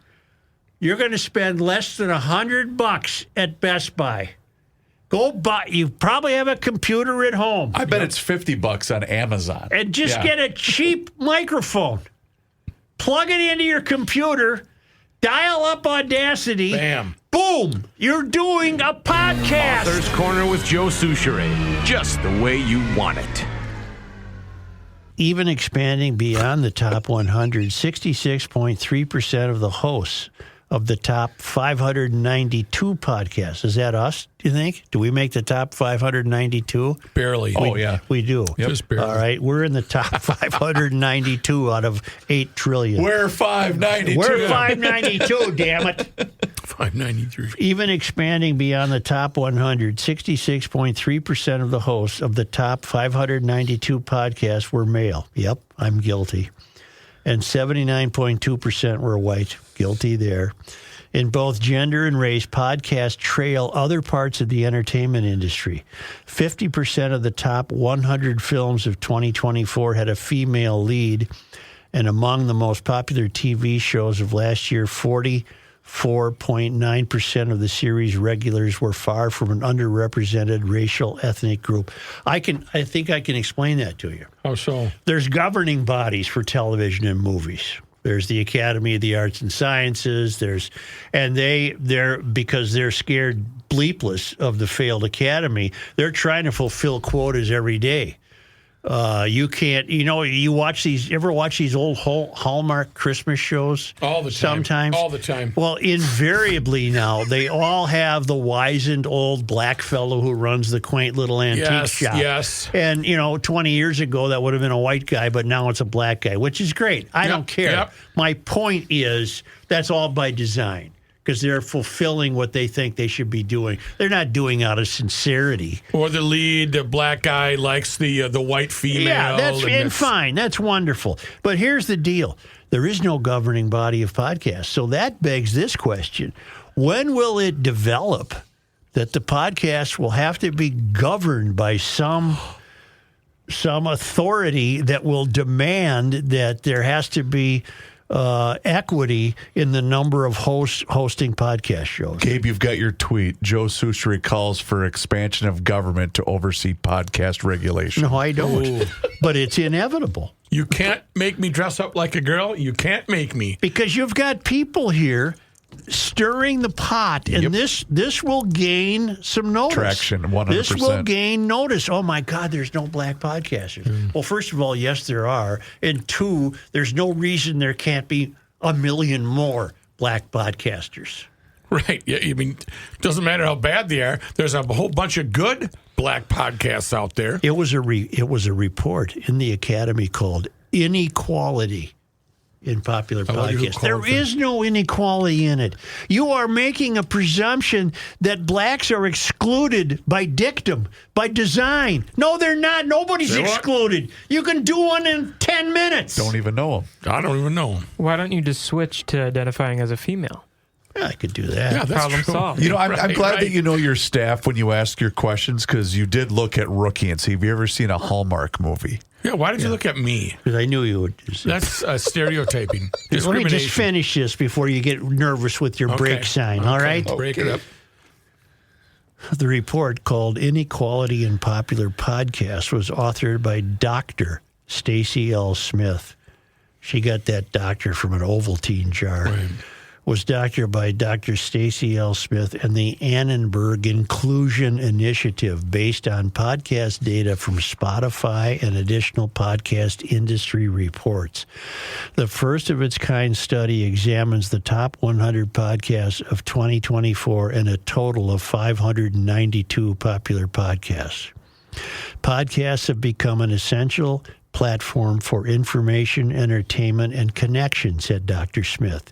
you're going to spend less than $100 at Best Buy. Go buy. You probably have a computer at home. I bet it's $50 on Amazon. And just get a cheap microphone. Plug it into your computer. Dial up Audacity. Bam. Boom. You're doing a podcast. Author's Corner with Joe Souchere. Just the way you want it. Even expanding beyond the top 100, 66.3% of the hosts of the top 592 podcasts. Is that us, do you think? Do we make the top 592? Barely. We do. Yep. Just barely. All right. We're in the top 592 out of 8 trillion. We're 592. We're 592, damn it. 593. Even expanding beyond the top 100, 66.3% of the hosts of the top 592 podcasts were male. Yep, I'm guilty. And 79.2% were white. Guilty there. In both gender and race, podcasts trail other parts of the entertainment industry. 50% of the top 100 films of 2024 had a female lead. And among the most popular TV shows of last year, 44.9% of the series regulars were far from an underrepresented racial ethnic group. I think I can explain that to you. How so? There's governing bodies for television and movies. There's the Academy of the Arts and Sciences. They're because they're scared bleepless of the failed Academy. They're trying to fulfill quotas every day. You can't, you ever watch these old Hallmark Christmas shows? All the time. Sometimes. All the time. Well, invariably now, they all have the wizened old black fellow who runs the quaint little antique shop. Yes. And, 20 years ago, that would have been a white guy, but now it's a black guy, which is great. I don't care. Yep. My point is that's all by design. Because they're fulfilling what they think they should be doing. They're not doing out of sincerity. Or the black guy likes the white female. Yeah, that's fine. That's wonderful. But here's the deal. There is no governing body of podcasts. So that begs this question. When will it develop that the podcast will have to be governed by some authority that will demand that there has to be equity in the number of hosting podcast shows? Gabe, you've got your tweet. Joe Souchere calls for expansion of government to oversee podcast regulation. No, I don't. Ooh. But it's inevitable. You can't make me dress up like a girl. You can't make me. Because you've got people here stirring the pot, and this will gain some notice. Traction, 100%. This will gain notice. Oh, my God, there's no black podcasters. Well, first of all, yes, there are. And two, there's no reason there can't be a million more black podcasters. Right. Yeah, I mean, it doesn't matter how bad they are. There's a whole bunch of good black podcasts out there. It was a report in the Academy called Inequality in popular wonder who podcasts. called There for is no inequality in it. You are making a presumption that blacks are excluded by dictum, by design. No, they're not. Nobody's Say what? excluded. You can do one in 10 minutes. Don't even know him. I don't even know. Why don't you just switch to identifying as a female? I could do that. Yeah, that's Problem true. solved. You know, I'm Right, glad right. that you know your staff when you ask your questions because you did look at Rookie and see, have you ever seen a Hallmark movie? Yeah, why did you look at me? Because I knew you would. Just, That's stereotyping. let me Discrimination. just finish this before you get nervous with your break sign, all right? Break it up. The report, called Inequality in Popular Podcasts, was authored by Dr. Stacey L. Smith. She got that doctor from an Ovaltine jar. Right. Was doctored by Dr. Stacey L. Smith and the Annenberg Inclusion Initiative, based on podcast data from Spotify and additional podcast industry reports. The first of its kind study examines the top 100 podcasts of 2024 and a total of 592 popular podcasts. Podcasts have become an essential platform for information, entertainment, and connection, said Dr. Smith.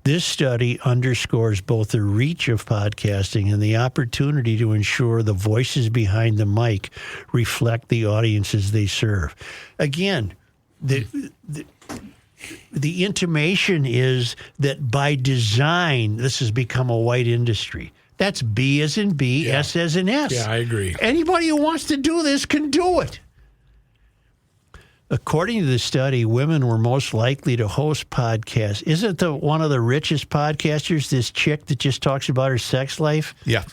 This study underscores both the reach of podcasting and the opportunity to ensure the voices behind the mic reflect the audiences they serve. Again, the intimation is that by design, this has become a white industry. That's B as in B, S as in S. Yeah, I agree. Anybody who wants to do this can do it. According to the study, women were most likely to host podcasts. Isn't one of the richest podcasters this chick that just talks about her sex life? Yeah.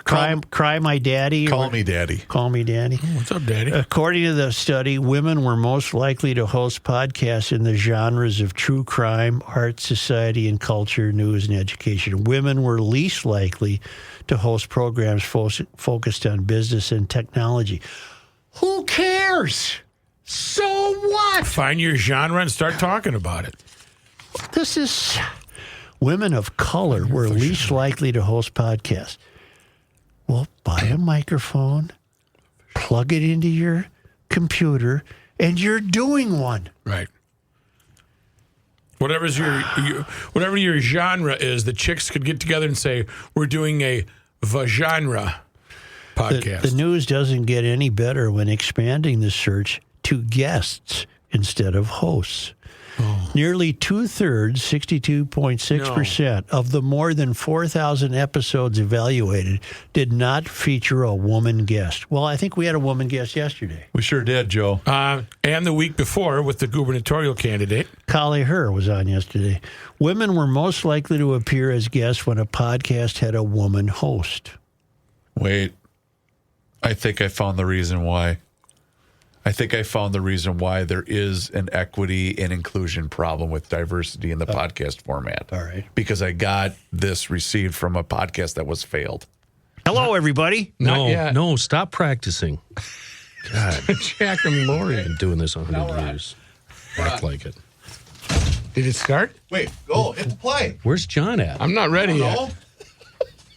Cry My Daddy? Call Me Daddy. Call Me Daddy. What's up, Daddy? According to the study, women were most likely to host podcasts in the genres of true crime, art, society, and culture, news, and education. Women were least likely to host programs focused on business and technology. Who cares? So what? Find your genre and start talking about it. This is women of color were least likely to host podcasts. Well, buy a microphone, plug it into your computer, and you're doing one. Right. Whatever your genre is, the chicks could get together and say, we're doing a genre podcast. The news doesn't get any better when expanding the search to guests instead of hosts. Oh. Nearly 2/3, 62.6% of the more than 4,000 episodes evaluated did not feature a woman guest. Well, I think we had a woman guest yesterday. We sure did, Joe. And the week before with the gubernatorial candidate. Kali Herr was on yesterday. Women were most likely to appear as guests when a podcast had a woman host. Wait. I think I found the reason why. There is an equity and inclusion problem with diversity in the podcast format. All right. Because I got this received from a podcast that was failed. Hello, everybody. No, stop practicing. God, Jack and Lori. I've been doing this 100 years. Act like it. Did it start? Wait, go, hit play. Where's John at? I'm not ready yet.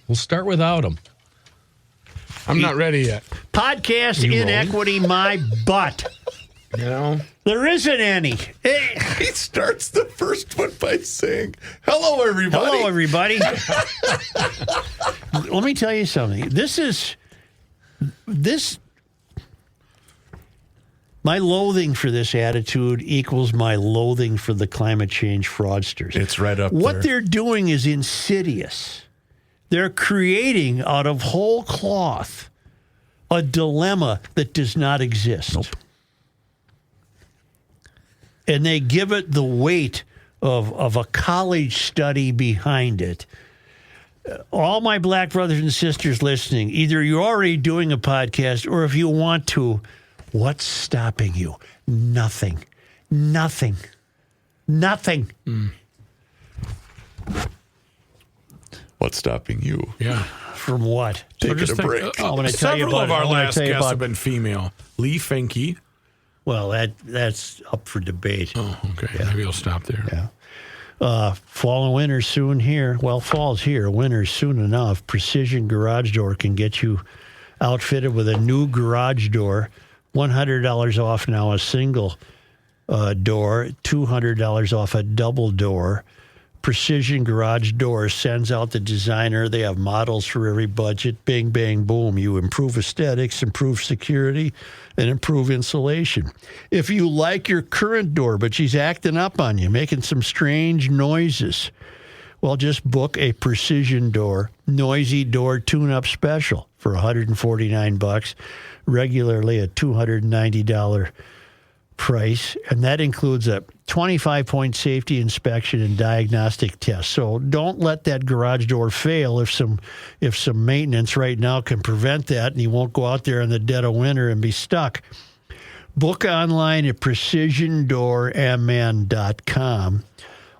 We'll start without him. I'm not ready yet. Podcast inequity, my butt. You know? There isn't any. He starts the first one by saying, hello, everybody. Hello, everybody. Let me tell you something. My loathing for this attitude equals my loathing for the climate change fraudsters. It's right up What there. they're doing is insidious. They're creating out of whole cloth a dilemma that does not exist. Nope. And they give it the weight of a college study behind it. All my black brothers and sisters listening, either you're already doing a podcast or if you want to, what's stopping you? Nothing. Nothing. Nothing. What's stopping you? Yeah. From what? Taking a break. Several of our last guests have been female. Lee Finke. Well, that's up for debate. Oh, okay. Yeah. Maybe we'll stop there. Yeah. Fall and winter soon here. Well, fall's here. Winter's soon enough. Precision Garage Door can get you outfitted with a new garage door. $100 off now, a single door, $200 off a double door. Precision Garage Doors sends out the designer. They have models for every budget. Bing, bang, boom. You improve aesthetics, improve security, and improve insulation. If you like your current door, but she's acting up on you, making some strange noises, well, just book a Precision Door noisy door tune-up special for $149, regularly a $290 price, and that includes a 25-point safety inspection and diagnostic test. So don't let that garage door fail if some maintenance right now can prevent that, and you won't go out there in the dead of winter and be stuck. Book online at precisiondoormn.com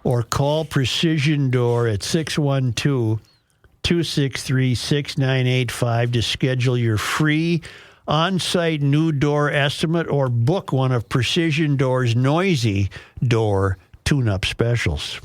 or call Precision Door at 612-263-6985 to schedule your free on-site new door estimate or book one of Precision Door's noisy door tune-up specials.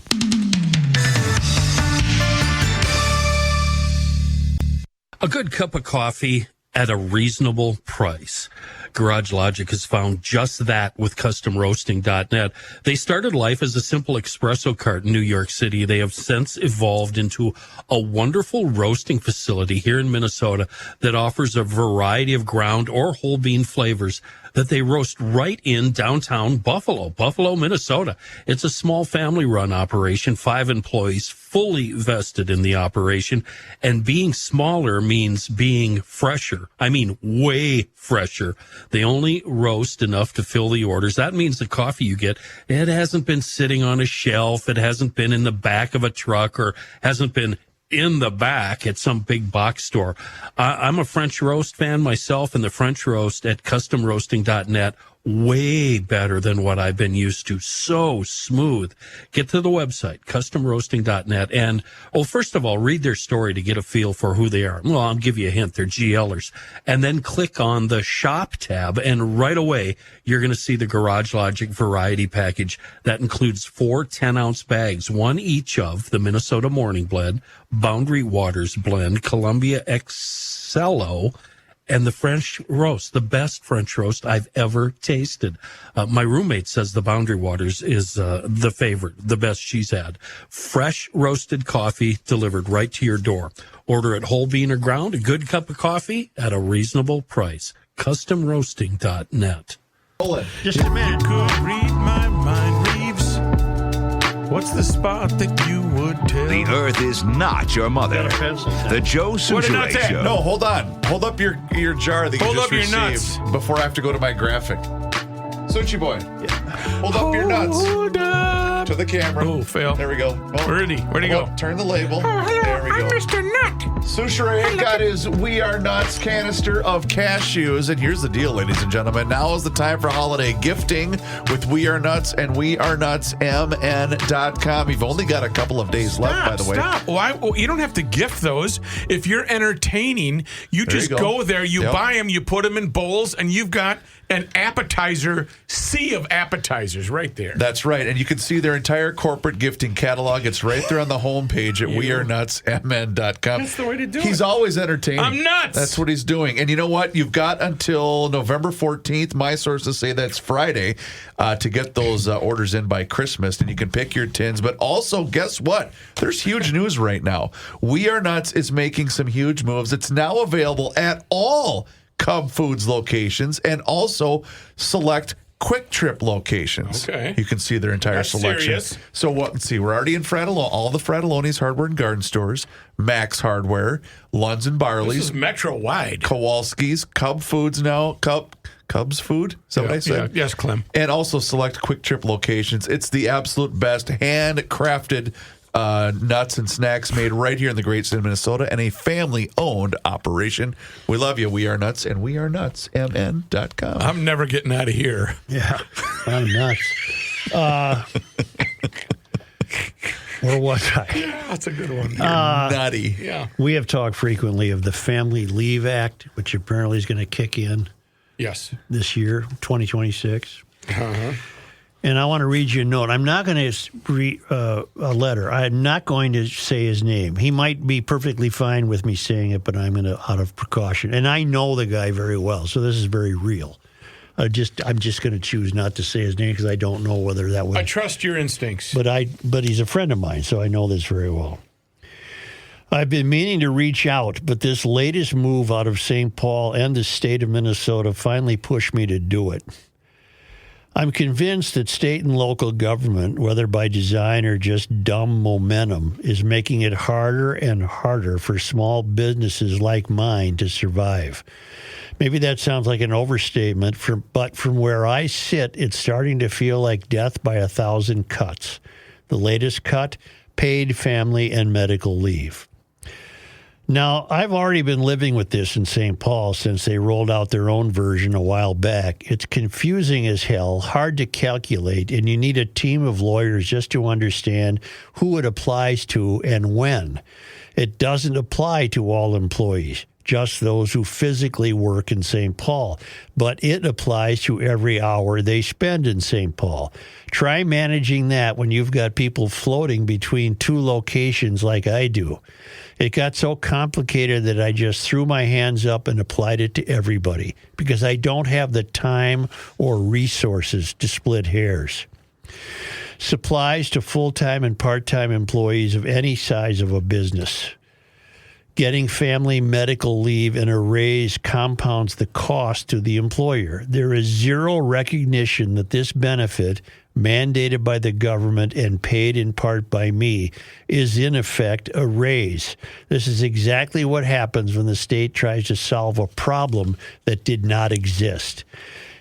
A good cup of coffee at a reasonable price. Garage Logic has found just that with CustomRoasting.net. They started life as a simple espresso cart in New York City. They have since evolved into a wonderful roasting facility here in Minnesota that offers a variety of ground or whole bean flavors that they roast right in downtown Buffalo, Minnesota. It's a small family-run operation, 5 employees, fully vested in the operation, and being smaller means being fresher. I mean, way fresher. They only roast enough to fill the orders. That means the coffee you get, it hasn't been sitting on a shelf, it hasn't been in the back of a truck, or hasn't been in the back at some big box store. I'm a French roast fan myself, and the French roast at CustomRoasting.net, way better than what I've been used to. So smooth. Get to the website, CustomRoasting.net, and, well, first of all, read their story to get a feel for who they are. Well, I'll give you a hint. They're GLers. And then click on the Shop tab, and right away, you're going to see the Garage Logic Variety Package. That includes 4 10-ounce bags, one each of the Minnesota Morning Blend, Boundary Waters Blend, Columbia Excello, and the French roast, the best French roast I've ever tasted. My roommate says the Boundary Waters is the favorite, the best she's had. Fresh roasted coffee delivered right to your door. Order at whole bean or ground, a good cup of coffee at a reasonable price. CustomRoasting.net. Hold it. Just a minute. You could read my mind, Reeves. What's the spot that you would tell? The Earth is not your mother. Got a pencil. The Joe Souchere Show. No, hold on. Hold up your jar that you Hold just up your received nuts. before I have to go to my graphic. Sushi boy, hold up your nuts Hold up. to the camera. Oh, fail. There we go. Oh, Where'd he hold go? up, turn the label. Hello, There we I'm go. Mr. Nut. Souchere got his We Are Nuts canister of cashews. And here's the deal, ladies and gentlemen. Now is the time for holiday gifting with We Are Nuts and WeAreNutsMN.com. You've only got a couple of days left, by the way. Stop. Well, you don't have to gift those. If you're entertaining, you just go there, you buy them, you put them in bowls, and you've got an appetizer, sea of appetizers right there. That's right. And you can see their entire corporate gifting catalog. It's right there on the homepage at WeAreNutsMN.com. That's the way to do it. He's always entertaining. I'm nuts. That's what he's doing. And you know what? You've got until November 14th. My sources say that's Friday to get those orders in by Christmas. And you can pick your tins. But also, guess what? There's huge news right now. We Are Nuts is making some huge moves. It's now available at all Cub Foods locations and also select Quick Trip locations. Okay. You can see their entire That's selection. serious. So let's see. We're already in Fratelloni, all the Frattelloni's Hardware and Garden Stores, Max Hardware, Lunds and Barley's, This is metro-wide. Kowalski's, Cub Foods now, Cubs Food? Is that what I said? Yeah. Yes, Clem. And also select Quick Trip locations. It's the absolute best handcrafted nuts and snacks made right here in the great state of Minnesota and a family-owned operation. We love you. We Are Nuts and WeAreNutsMN.com. I'm never getting out of here. Yeah, I'm nuts. Where was I? Yeah, that's a good one. Nutty. Yeah. We have talked frequently of the Family Leave Act, which apparently is going to kick in Yes. this year, 2026. Uh-huh. And I want to read you a note. I'm not going to read a letter. I'm not going to say his name. He might be perfectly fine with me saying it, but I'm going to, out of precaution. And I know the guy very well, so this is very real. I'm just going to choose not to say his name because I don't know whether that would. I trust your instincts. But he's a friend of mine, so I know this very well. I've been meaning to reach out, but this latest move out of St. Paul and the state of Minnesota finally pushed me to do it. I'm convinced that state and local government, whether by design or just dumb momentum, is making it harder and harder for small businesses like mine to survive. Maybe that sounds like an overstatement, but from where I sit, it's starting to feel like death by 1,000 cuts. The latest cut, paid family and medical leave. Now, I've already been living with this in St. Paul since they rolled out their own version a while back. It's confusing as hell, hard to calculate, and you need a team of lawyers just to understand who it applies to and when. It doesn't apply to all employees, just those who physically work in St. Paul, but it applies to every hour they spend in St. Paul. Try managing that when you've got people floating between two locations like I do. It got so complicated that I just threw my hands up and applied it to everybody because I don't have the time or resources to split hairs. Supplies to full-time and part-time employees of any size of a business. Getting family medical leave and a raise compounds the cost to the employer. There is zero recognition that this benefit, mandated by the government and paid in part by me, is in effect a raise. This is exactly what happens when the state tries to solve a problem that did not exist.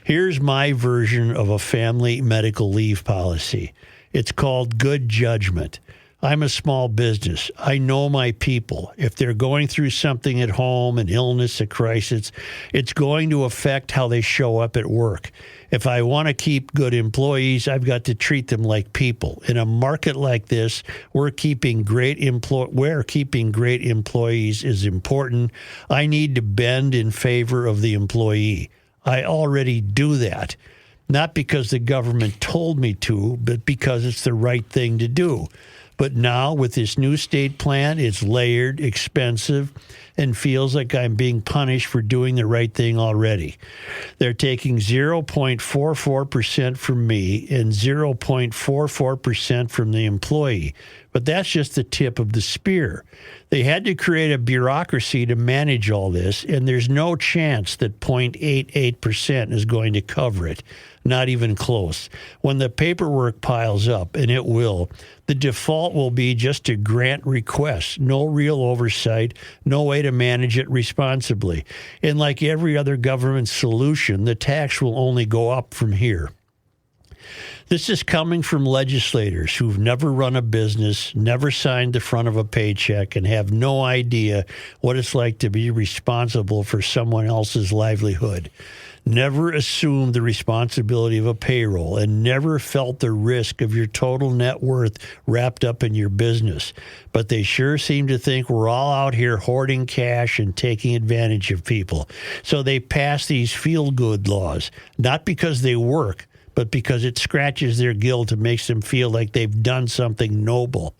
Here's my version of a family medical leave policy. It's called good judgment. I'm a small business. I know my people. If they're going through something at home, an illness, a crisis, it's going to affect how they show up at work. If I want to keep good employees, I've got to treat them like people. In a market like this, where keeping great employees is important, I need to bend in favor of the employee. I already do that, not because the government told me to, but because it's the right thing to do. But now, with this new state plan, it's layered, expensive, and feels like I'm being punished for doing the right thing already. They're taking 0.44% from me and 0.44% from the employee. But that's just the tip of the spear. They had to create a bureaucracy to manage all this, and there's no chance that 0.88% is going to cover it. Not even close. When the paperwork piles up, and it will, the default will be just to grant requests. No real oversight, no way to manage it responsibly. And like every other government solution, the tax will only go up from here. This is coming from legislators who've never run a business, never signed the front of a paycheck, and have no idea what it's like to be responsible for someone else's livelihood. Never assumed the responsibility of a payroll, and never felt the risk of your total net worth wrapped up in your business. But they sure seem to think we're all out here hoarding cash and taking advantage of people. So they pass these feel-good laws, not because they work, but because it scratches their guilt and makes them feel like they've done something noble.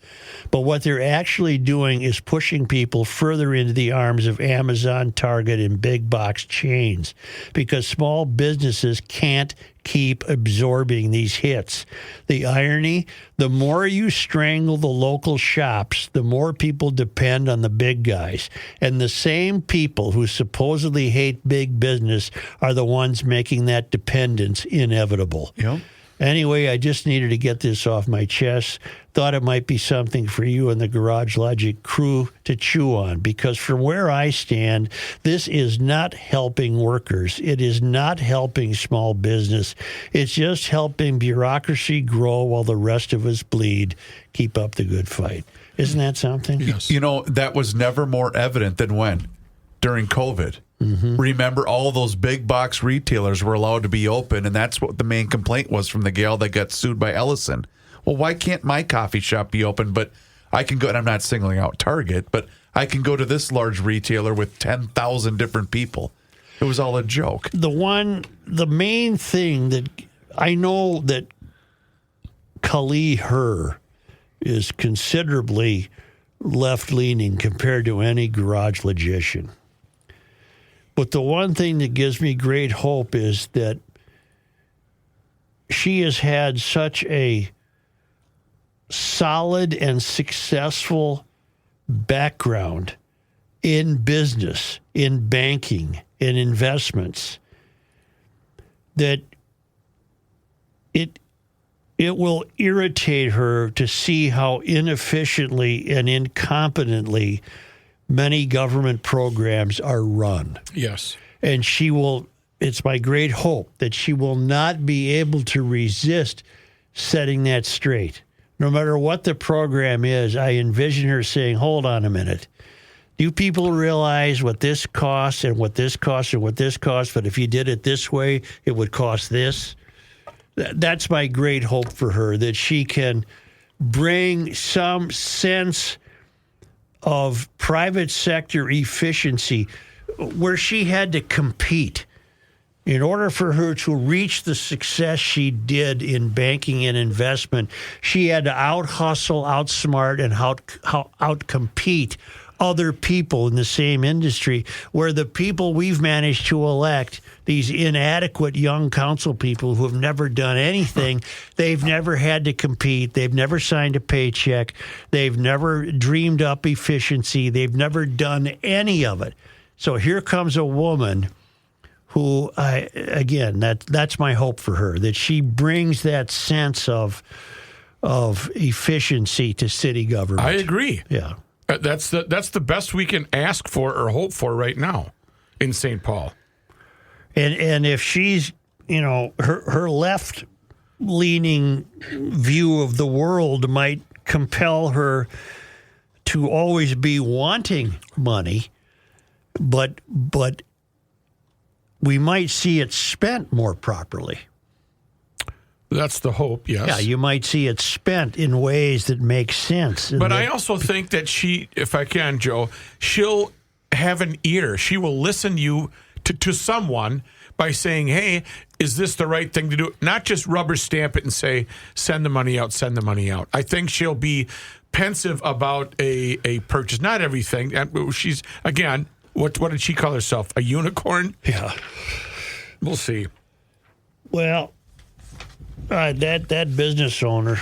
But what they're actually doing is pushing people further into the arms of Amazon, Target, and big box chains, because small businesses can't keep absorbing these hits. The irony, the more you strangle the local shops, the more people depend on the big guys. And the same people who supposedly hate big business are the ones making that dependence inevitable. Yep. Anyway, I just needed to get this off my chest. Thought it might be something for you and the Garage Logic crew to chew on, because from where I stand, this is not helping workers. It is not helping small business. It's just helping bureaucracy grow while the rest of us bleed. Keep up the good fight. Isn't that something? Yes. You know, that was never more evident than when? During COVID. Mm-hmm. Remember, all those big box retailers were allowed to be open, and that's what the main complaint was from the gal that got sued by Ellison. Well, why can't my coffee shop be open, but I can go, and I'm not singling out Target, but I can go to this large retailer with 10,000 different people. It was all a joke. The main thing that I know that Kali Her is considerably left-leaning compared to any garage logician. But the one thing that gives me great hope is that she has had such a solid and successful background in business, in banking, in investments, that it will irritate her to see how inefficiently and incompetently many government programs are run. Yes. And she will, it's my great hope that she will not be able to resist setting that straight. No matter what the program is, I envision her saying, hold on a minute. Do people realize what this costs and what this costs and what this costs? But if you did it this way, it would cost this. That's my great hope for her, that she can bring some sense of private sector efficiency where she had to compete. In order for her to reach the success she did in banking and investment, she had to out-hustle, outsmart, and out-compete other people in the same industry, where the people we've managed to elect, these inadequate young council people who have never done anything, they've never had to compete, they've never signed a paycheck, they've never dreamed up efficiency, they've never done any of it. So here comes a woman who, that's my hope for her, that she brings that sense of efficiency to city government. I agree. Yeah. That's the best we can ask for or hope for right now in St. Paul. And if she's, her left-leaning view of the world might compel her to always be wanting money, but we might see it spent more properly. That's the hope, yes. Yeah, you might see it spent in ways that make sense. But I also think that she, if I can, Joe, she'll have an ear. She will listen to someone by saying, hey, is this the right thing to do? Not just rubber stamp it and say, send the money out, send the money out. I think she'll be pensive about a purchase. Not everything. She's, again, what did she call herself? A unicorn? Yeah. We'll see. Well, that business owner,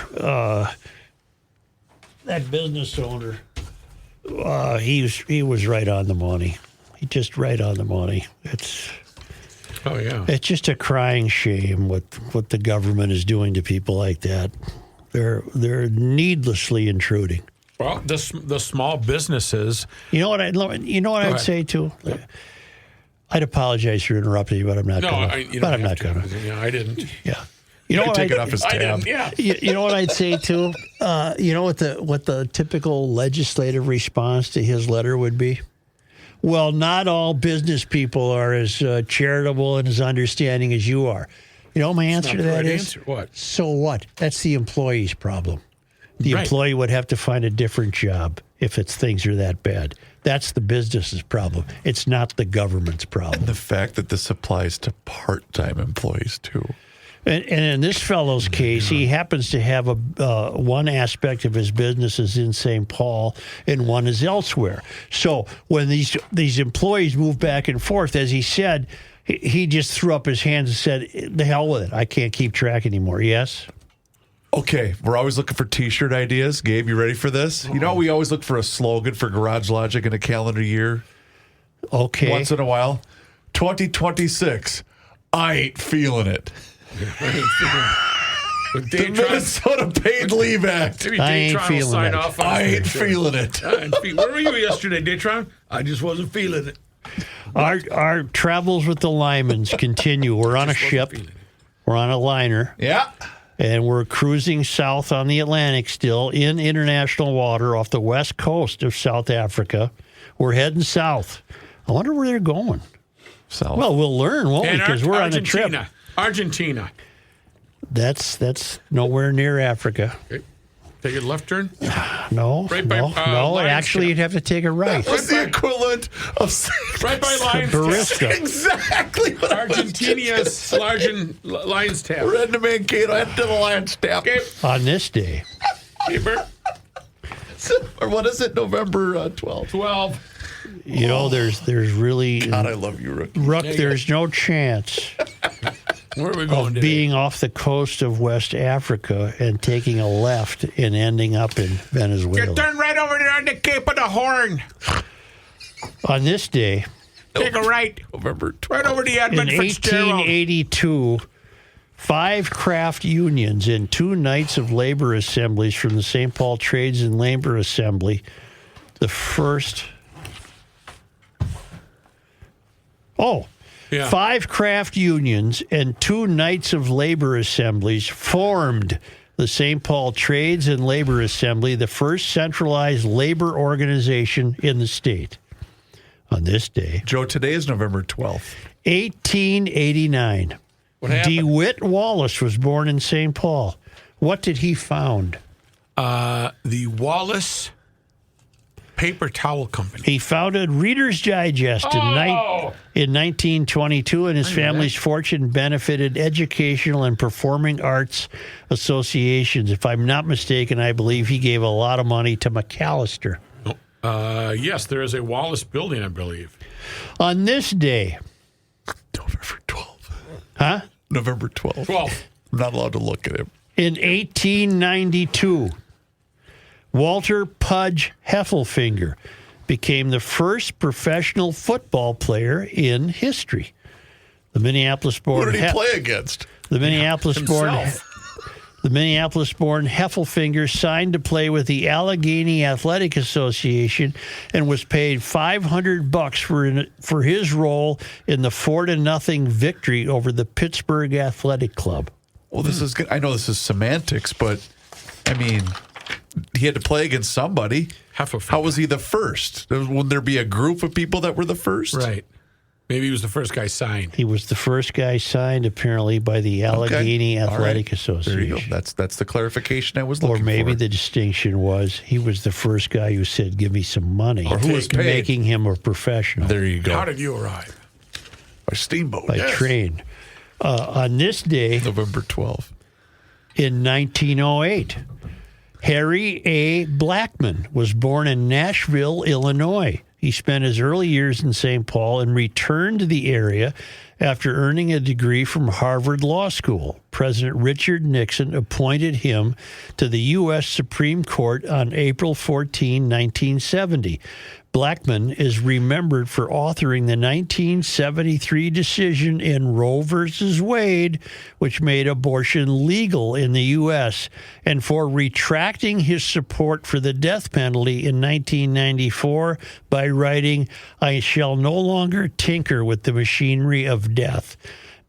he was right on the money. He just right on the money. It's just a crying shame what the government is doing to people like that. They're needlessly intruding. Well, the small businesses. You know what I'd say too. I'd apologize for interrupting you, but I'm not going to. But I'm not going to. Yeah, I didn't. Yeah. You know what? Take it off his tab. Yeah. You know what I'd say too? You know what the typical legislative response to his letter would be? Well, not all business people are as charitable and as understanding as you are. You know what my answer to that is? What? So what? That's the employee's problem. The employee would have to find a different job if things are that bad. That's the business's problem. It's not the government's problem. And the fact that this applies to part-time employees, too. And in this fellow's case, he happens to have one aspect of his business is in St. Paul and one is elsewhere. So when these employees move back and forth, as he said, he just threw up his hands and said, the hell with it. I can't keep track anymore. Yes? Okay, we're always looking for T-shirt ideas. Gabe, you ready for this? You know, we always look for a slogan for Garage Logic in a calendar year. Okay. Once in a while. 2026. I ain't feeling it. The Minnesota Paid Leave Act. I ain't feeling it. I ain't feeling it. Where were you yesterday, Datron? I just wasn't feeling it. Our travels with the Lymans continue. We're on a ship. We're on a liner. Yeah. And we're cruising south on the Atlantic still in international water off the west coast of South Africa. We're heading south. I wonder where they're going. South. Well, we'll learn, won't we? Because we're on a trip. Argentina. That's nowhere near Africa. Okay. Take a left turn? No. Right by, no. Actually, you'd have to take a right. What's the equivalent of right by Lions Barista? Exactly what Argentina's Lions Tap. We're heading to Mankato, heading to the Lions Tap. Okay. On this day. Hey, Bert. Or what is it? November 12th. 12. You know, there's really God, I love you, Rook. Rook, there's no chance Where are we going of today? being off the coast of West Africa and taking a left and ending up in Venezuela. You turn right over there on the Cape of the Horn. On this day, Take a right. November 12th. Right over the Edmund in Fitzgerald. 1882, 5 craft unions and 2 Knights of Labor assemblies from the St. Paul Trades and Labor Assembly, the first... Yeah. 5 craft unions and 2 Knights of Labor assemblies formed the St. Paul Trades and Labor Assembly, the first centralized labor organization in the state. On this day, Joe, today is November 12th. 1889, What happened? DeWitt Wallace was born in St. Paul. What did he found? The Wallace Paper Towel Company. He founded Reader's Digest in 1922, and his family's fortune benefited educational and performing arts associations. If I'm not mistaken, I believe he gave a lot of money to McAllister. Yes, there is a Wallace building, I believe. On this day, November 12th. huh? November 12th. 12. I'm not allowed to look at him. In 1892, Walter Pudge Heffelfinger became the first professional football player in history. The Minneapolis-born Who did he play against? The Minneapolis-born Himself. The Minneapolis-born Heffelfinger signed to play with the Allegheny Athletic Association and was paid $500 for his role in the 4-0 victory over the Pittsburgh Athletic Club. Well, this is good. I know this is semantics, but I mean, he had to play against somebody. How was he the first? Wouldn't there be a group of people that were the first? Right. Maybe he was the first guy signed. He was the first guy signed, apparently, by the Allegheny Athletic Association. There you go. That's the clarification I was looking for. Or maybe the distinction was he was the first guy who said, give me some money. Or who was paid. Making him a professional. There you go. How did you arrive? By steamboat. By train. On this day, November 12th. In 1908, Harry A. Blackman was born in Nashville, Illinois. He spent his early years in St. Paul and returned to the area after earning a degree from Harvard Law School. President Richard Nixon appointed him to the U.S. Supreme Court on April 14, 1970. Blackman is remembered for authoring the 1973 decision in Roe v. Wade, which made abortion legal in the U.S., and for retracting his support for the death penalty in 1994 by writing, "I shall no longer tinker with the machinery of death."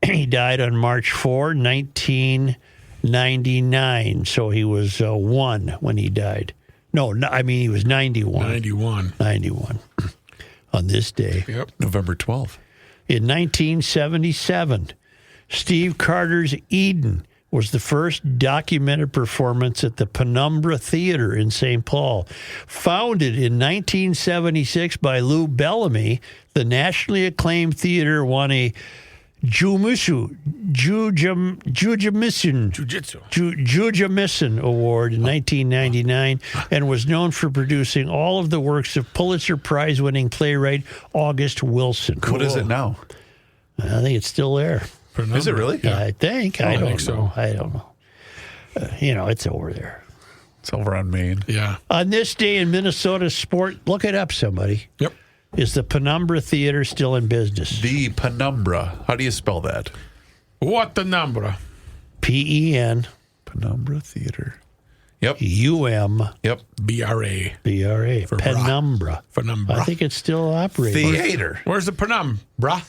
He died on March 4, 1999, so he was 1 when he died. No, I mean, he was 91. 91. On this day. Yep. November 12th. In 1977, Steve Carter's Eden was the first documented performance at the Penumbra Theater in St. Paul. Founded in 1976 by Lou Bellamy, the nationally acclaimed theater won a Jujitsu Award in 1999 and was known for producing all of the works of Pulitzer Prize-winning playwright August Wilson. What is it now? I think it's still there. Is it really? Yeah. I think. I don't know. so. I don't know. It's over there. It's over on Maine. Yeah. On this day in Minnesota sport, look it up, somebody. Yep. Is the Penumbra Theater still in business? The Penumbra. How do you spell that? What the number? P-E-N. Penumbra Theater. Yep. U-M. Yep. B-R-A. B-R-A. For Penumbra. Penumbra. I think it's still operating. Theater. Where's the Penumbra?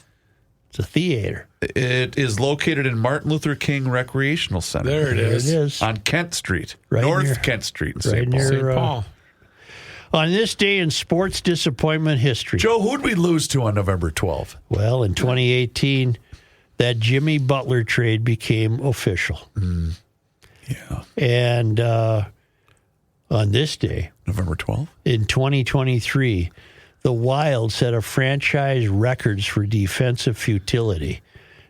It's a theater. It is located in Martin Luther King Recreational Center. There it is. On Kent Street. Right North near- Kent Street in right St. Paul. near, St. Paul. On this day in sports disappointment history. Joe, who'd we lose to on November 12th? Well, in 2018, that Jimmy Butler trade became official. Yeah. And on this day, November 12th? in 2023, the Wild set a franchise records for defensive futility.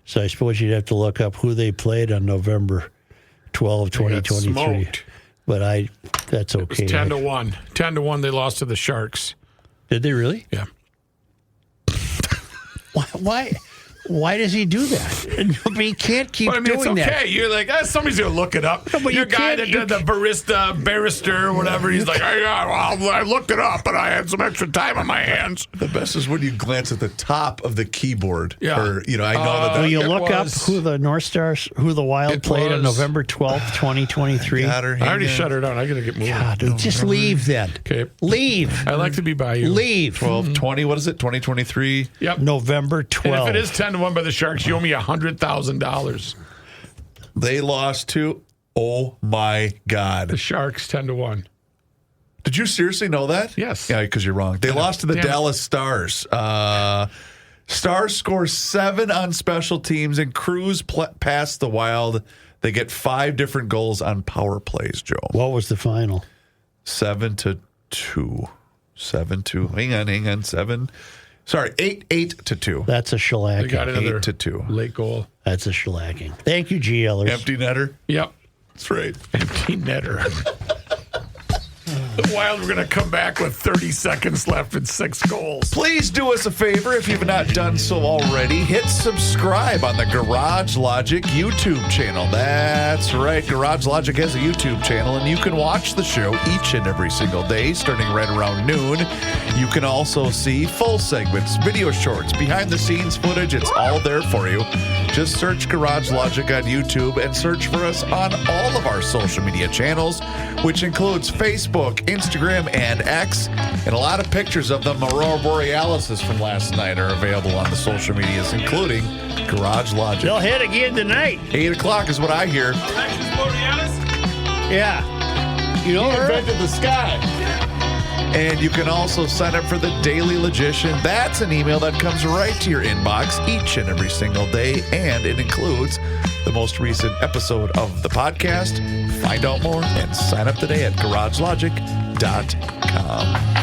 So I suppose you'd have to look up who they played on November 12, They got 2023. smoked. But that's okay. It was 10-1. 10-1 they lost to the Sharks. Did they really? Yeah. Why? Why does he do that? But he can't keep But I mean, doing it's okay. that. You're like, somebody's going to look it up. No, but Your you guy can't- that did the barrister or whatever, he's like, I looked it up, and I had some extra time on my hands. The best is when you glance at the top of the keyboard. Yeah. Or, I know that. Will you it look up was- who the North Stars, who the Wild It played on was- November 12th, 2023? Got her. I Hang already on. shut her down. I got to get moving. God, dude, just leave then. Okay. Leave. I like to be by you. Leave. 12, 20, what is it? 2023? Yep. November And 12th. if it is 10-1 by the Sharks, you owe me $100,000. They lost to, oh my God. The Sharks 10-1. Did you seriously know that? Yes. Yeah, because you're wrong. They lost to the Damn it. Dallas Stars. Stars score 7 on special teams, and Cruz passed the Wild. They get 5 different goals on power plays, Joe. What was the final? 7-2. 7-2. Hang on. 7. Sorry, 8-2. That's a They shellacking. got another 8-2. late goal. That's a shellacking. Thank you, GLers. Empty netter. Yep. That's right. Empty netter. The Wild were going to come back with 30 seconds left and 6 goals. Please do us a favor if you've not done so already. Hit subscribe on the Garage Logic YouTube channel. That's right. Garage Logic has a YouTube channel, and you can watch the show each and every single day starting right around noon. You can also see full segments, video shorts, behind-the-scenes footage. It's all there for you. Just search Garage Logic on YouTube and search for us on all of our social media channels, which includes Facebook, Instagram, and X. And a lot of pictures of the Aurora Borealis from last night are available on the social medias, including Garage Logic. They'll hit again tonight. 8 o'clock is what I hear. Yeah. You know her? Invented the sky. And you can also sign up for the Daily Logician. That's an email that comes right to your inbox each and every single day, and it includes the most recent episode of the podcast. Find out more and sign up today at garagelogic.com.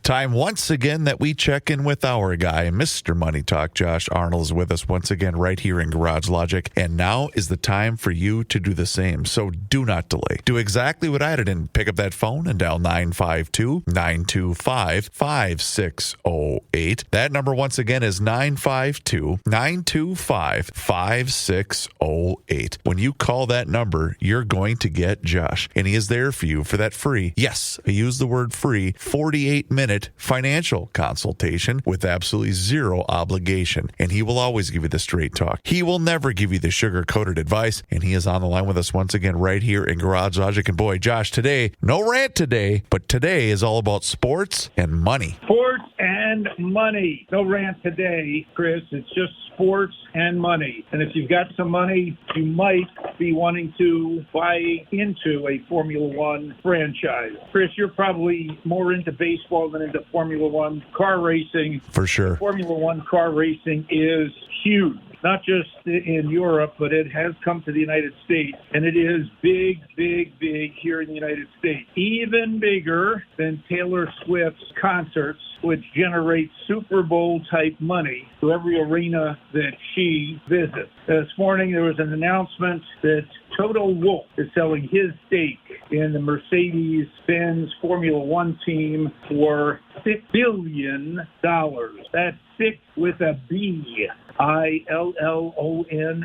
Time once again that we check in with our guy, Mr. Money Talk. Josh Arnold is with us once again right here in Garage Logic. And now is the time for you to do the same. So do not delay. Do exactly what I did and pick up that phone and dial 952-925-5608. That number once again is 952-925-5608. When you call that number, you're going to get Josh. And he is there for you for that free, yes, I use the word free, 48-minute financial consultation with absolutely zero obligation. And he will always give you the straight talk. He will never give you the sugar-coated advice. And he is on the line with us once again right here in Garage Logic. And boy, Josh, today, no rant today, but today is all about sports and money. Sports and money. No rant today, Chris. It's just sports and money. And if you've got some money, you might be wanting to buy into a Formula One franchise. Chris, you're probably more into baseball than into Formula One car racing. For sure. Formula One car racing is huge. Not just in Europe, but it has come to the United States, and it is big, big, big here in the United States. Even bigger than Taylor Swift's concerts, which generate Super Bowl-type money to every arena that she visits. This morning, there was an announcement that Toto Wolff is selling his stake in the Mercedes-Benz Formula One team for $6 billion. That's 6 with a B. ILLONS.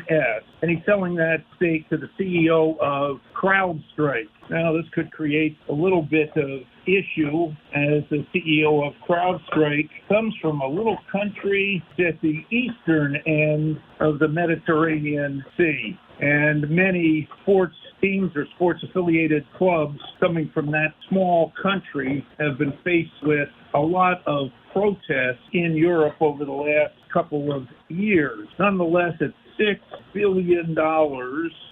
And he's selling that stake to the CEO of CrowdStrike. Now, this could create a little bit of issue as the CEO of CrowdStrike comes from a little country at the eastern end of the Mediterranean Sea. And many sports teams or sports-affiliated clubs coming from that small country have been faced with a lot of protests in Europe over the last couple of years. Nonetheless, it's $6 billion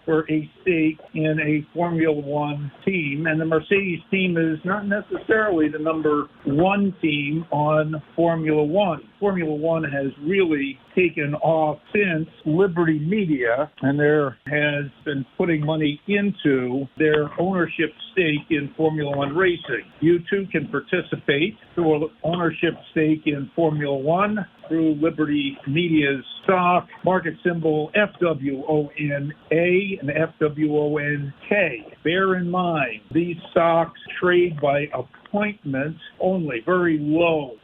for a stake in a Formula One team. And the Mercedes team is not necessarily the number one team on Formula One. Formula One has really taken off since Liberty Media, and there has been putting money into their ownership stake in Formula One racing. You too can participate through an ownership stake in Formula One through Liberty Media's stock, market symbol FWONA and FWONK. Bear in mind, these stocks trade by appointment only, very low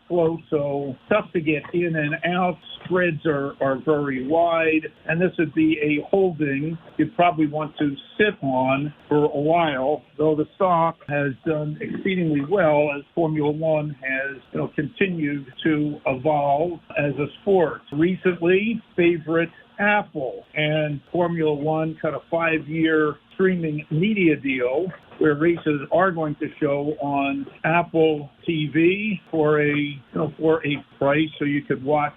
float, so tough to get in and out. Spreads are very wide, and this would be a holding you'd probably want to sit on for a while, though the stock has done exceedingly well as Formula One has continued to evolve as a sport. Recently, favorite Apple, and Formula One cut a 5-year streaming media deal where races are going to show on Apple TV for a price, so you could watch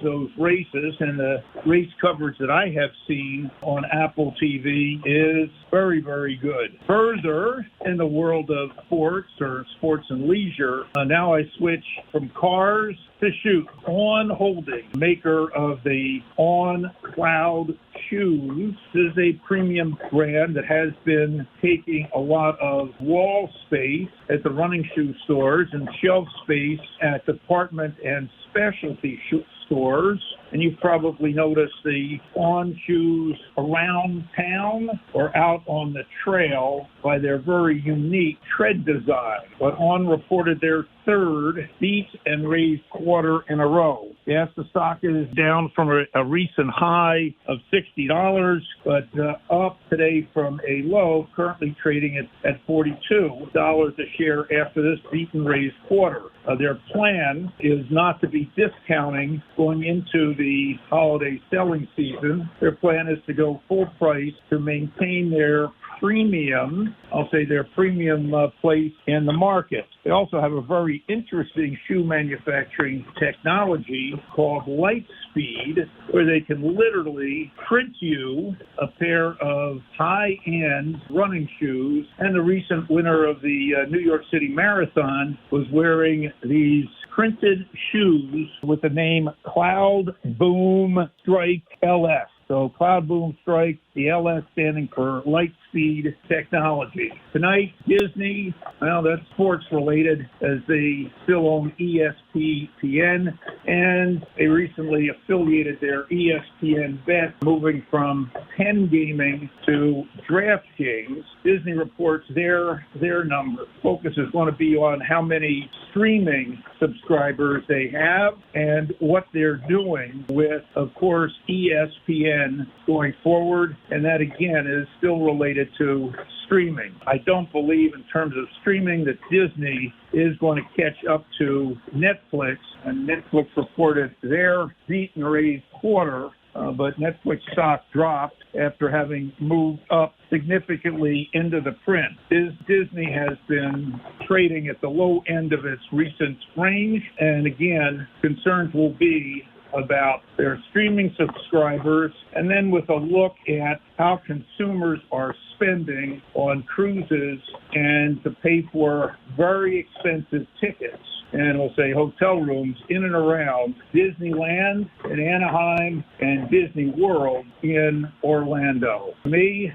those races. And the race coverage that I have seen on Apple TV is very, very good. Further, in the world of sports or sports and leisure, now I switch from cars to shoes. On Holding, maker of the On Cloud shoes, this is a premium brand that has been taking a lot of wall space at the running shoe stores and shelf space at department and specialty stores. And you've probably noticed the On shoes around town or out on the trail by their very unique tread design. But On reported their third beat and raised quarter in a row. Yes, the stock is down from a recent high of $60, but up today from a low, currently trading at $42 a share after this beat and raised quarter. Their plan is not to be discounting going into the holiday selling season. Their plan is to go full price to maintain their premium, their premium place in the market. They also have a very interesting shoe manufacturing technology called Lightspeed, where they can literally print you a pair of high-end running shoes. And the recent winner of the New York City Marathon was wearing these printed shoes with the name Cloud Boom Strike LS. So Cloud Boom Strike, the LS standing for Lightspeed Technology. Tonight, Disney, well, that's sports related as they still own ESPN, and they recently affiliated their ESPN bet, moving from Penn Gaming to DraftKings. Disney reports their number. Focus is going to be on how many streaming subscribers they have and what they're doing with, of course, ESPN going forward, and that again is still related to streaming. I don't believe in terms of streaming that Disney is going to catch up to Netflix, and Netflix reported their beat and raised quarter, but Netflix stock dropped after having moved up significantly into the print. Disney has been trading at the low end of its recent range, and again, concerns will be about their streaming subscribers, and then with a look at how consumers are spending on cruises and to pay for very expensive tickets and we'll say hotel rooms in and around Disneyland in Anaheim and Disney World in Orlando. To me,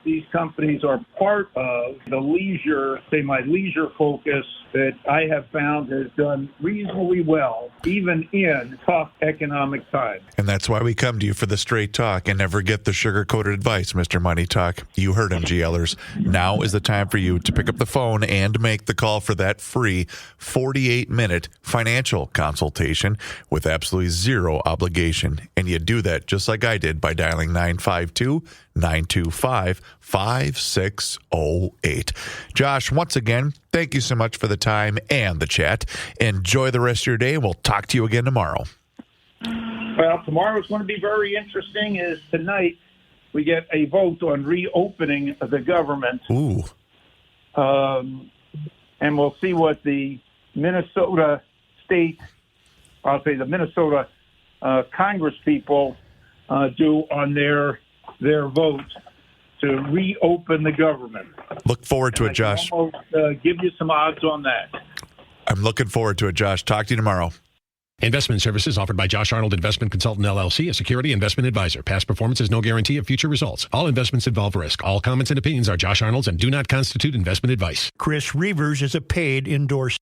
these companies are part of the leisure, my leisure focus that I have found has done reasonably well, even in tough economic times. And that's why we come to you for the straight talk and never get the sugar-coated advice, Mr. Money Talk. You heard him, GLers. Now is the time for you to pick up the phone and make the call for that free 48-minute financial consultation with absolutely zero obligation. And you do that just like I did by dialing 952-925-5608. Josh, once again, thank you so much for the time and the chat. Enjoy the rest of your day. We'll talk to you again tomorrow. Well, tomorrow is going to be very interesting as tonight we get a vote on reopening the government. Ooh. And we'll see what the Minnesota the Minnesota Congress people do on their vote to reopen the government. Look forward to it, Josh. I'll give you some odds on that. I'm looking forward to it, Josh. Talk to you tomorrow. Investment services offered by Josh Arnold Investment Consultant LLC, a security investment advisor. Past performance is no guarantee of future results. All investments involve risk. All comments and opinions are Josh Arnold's and do not constitute investment advice. Chris Reavers is a paid endorsed.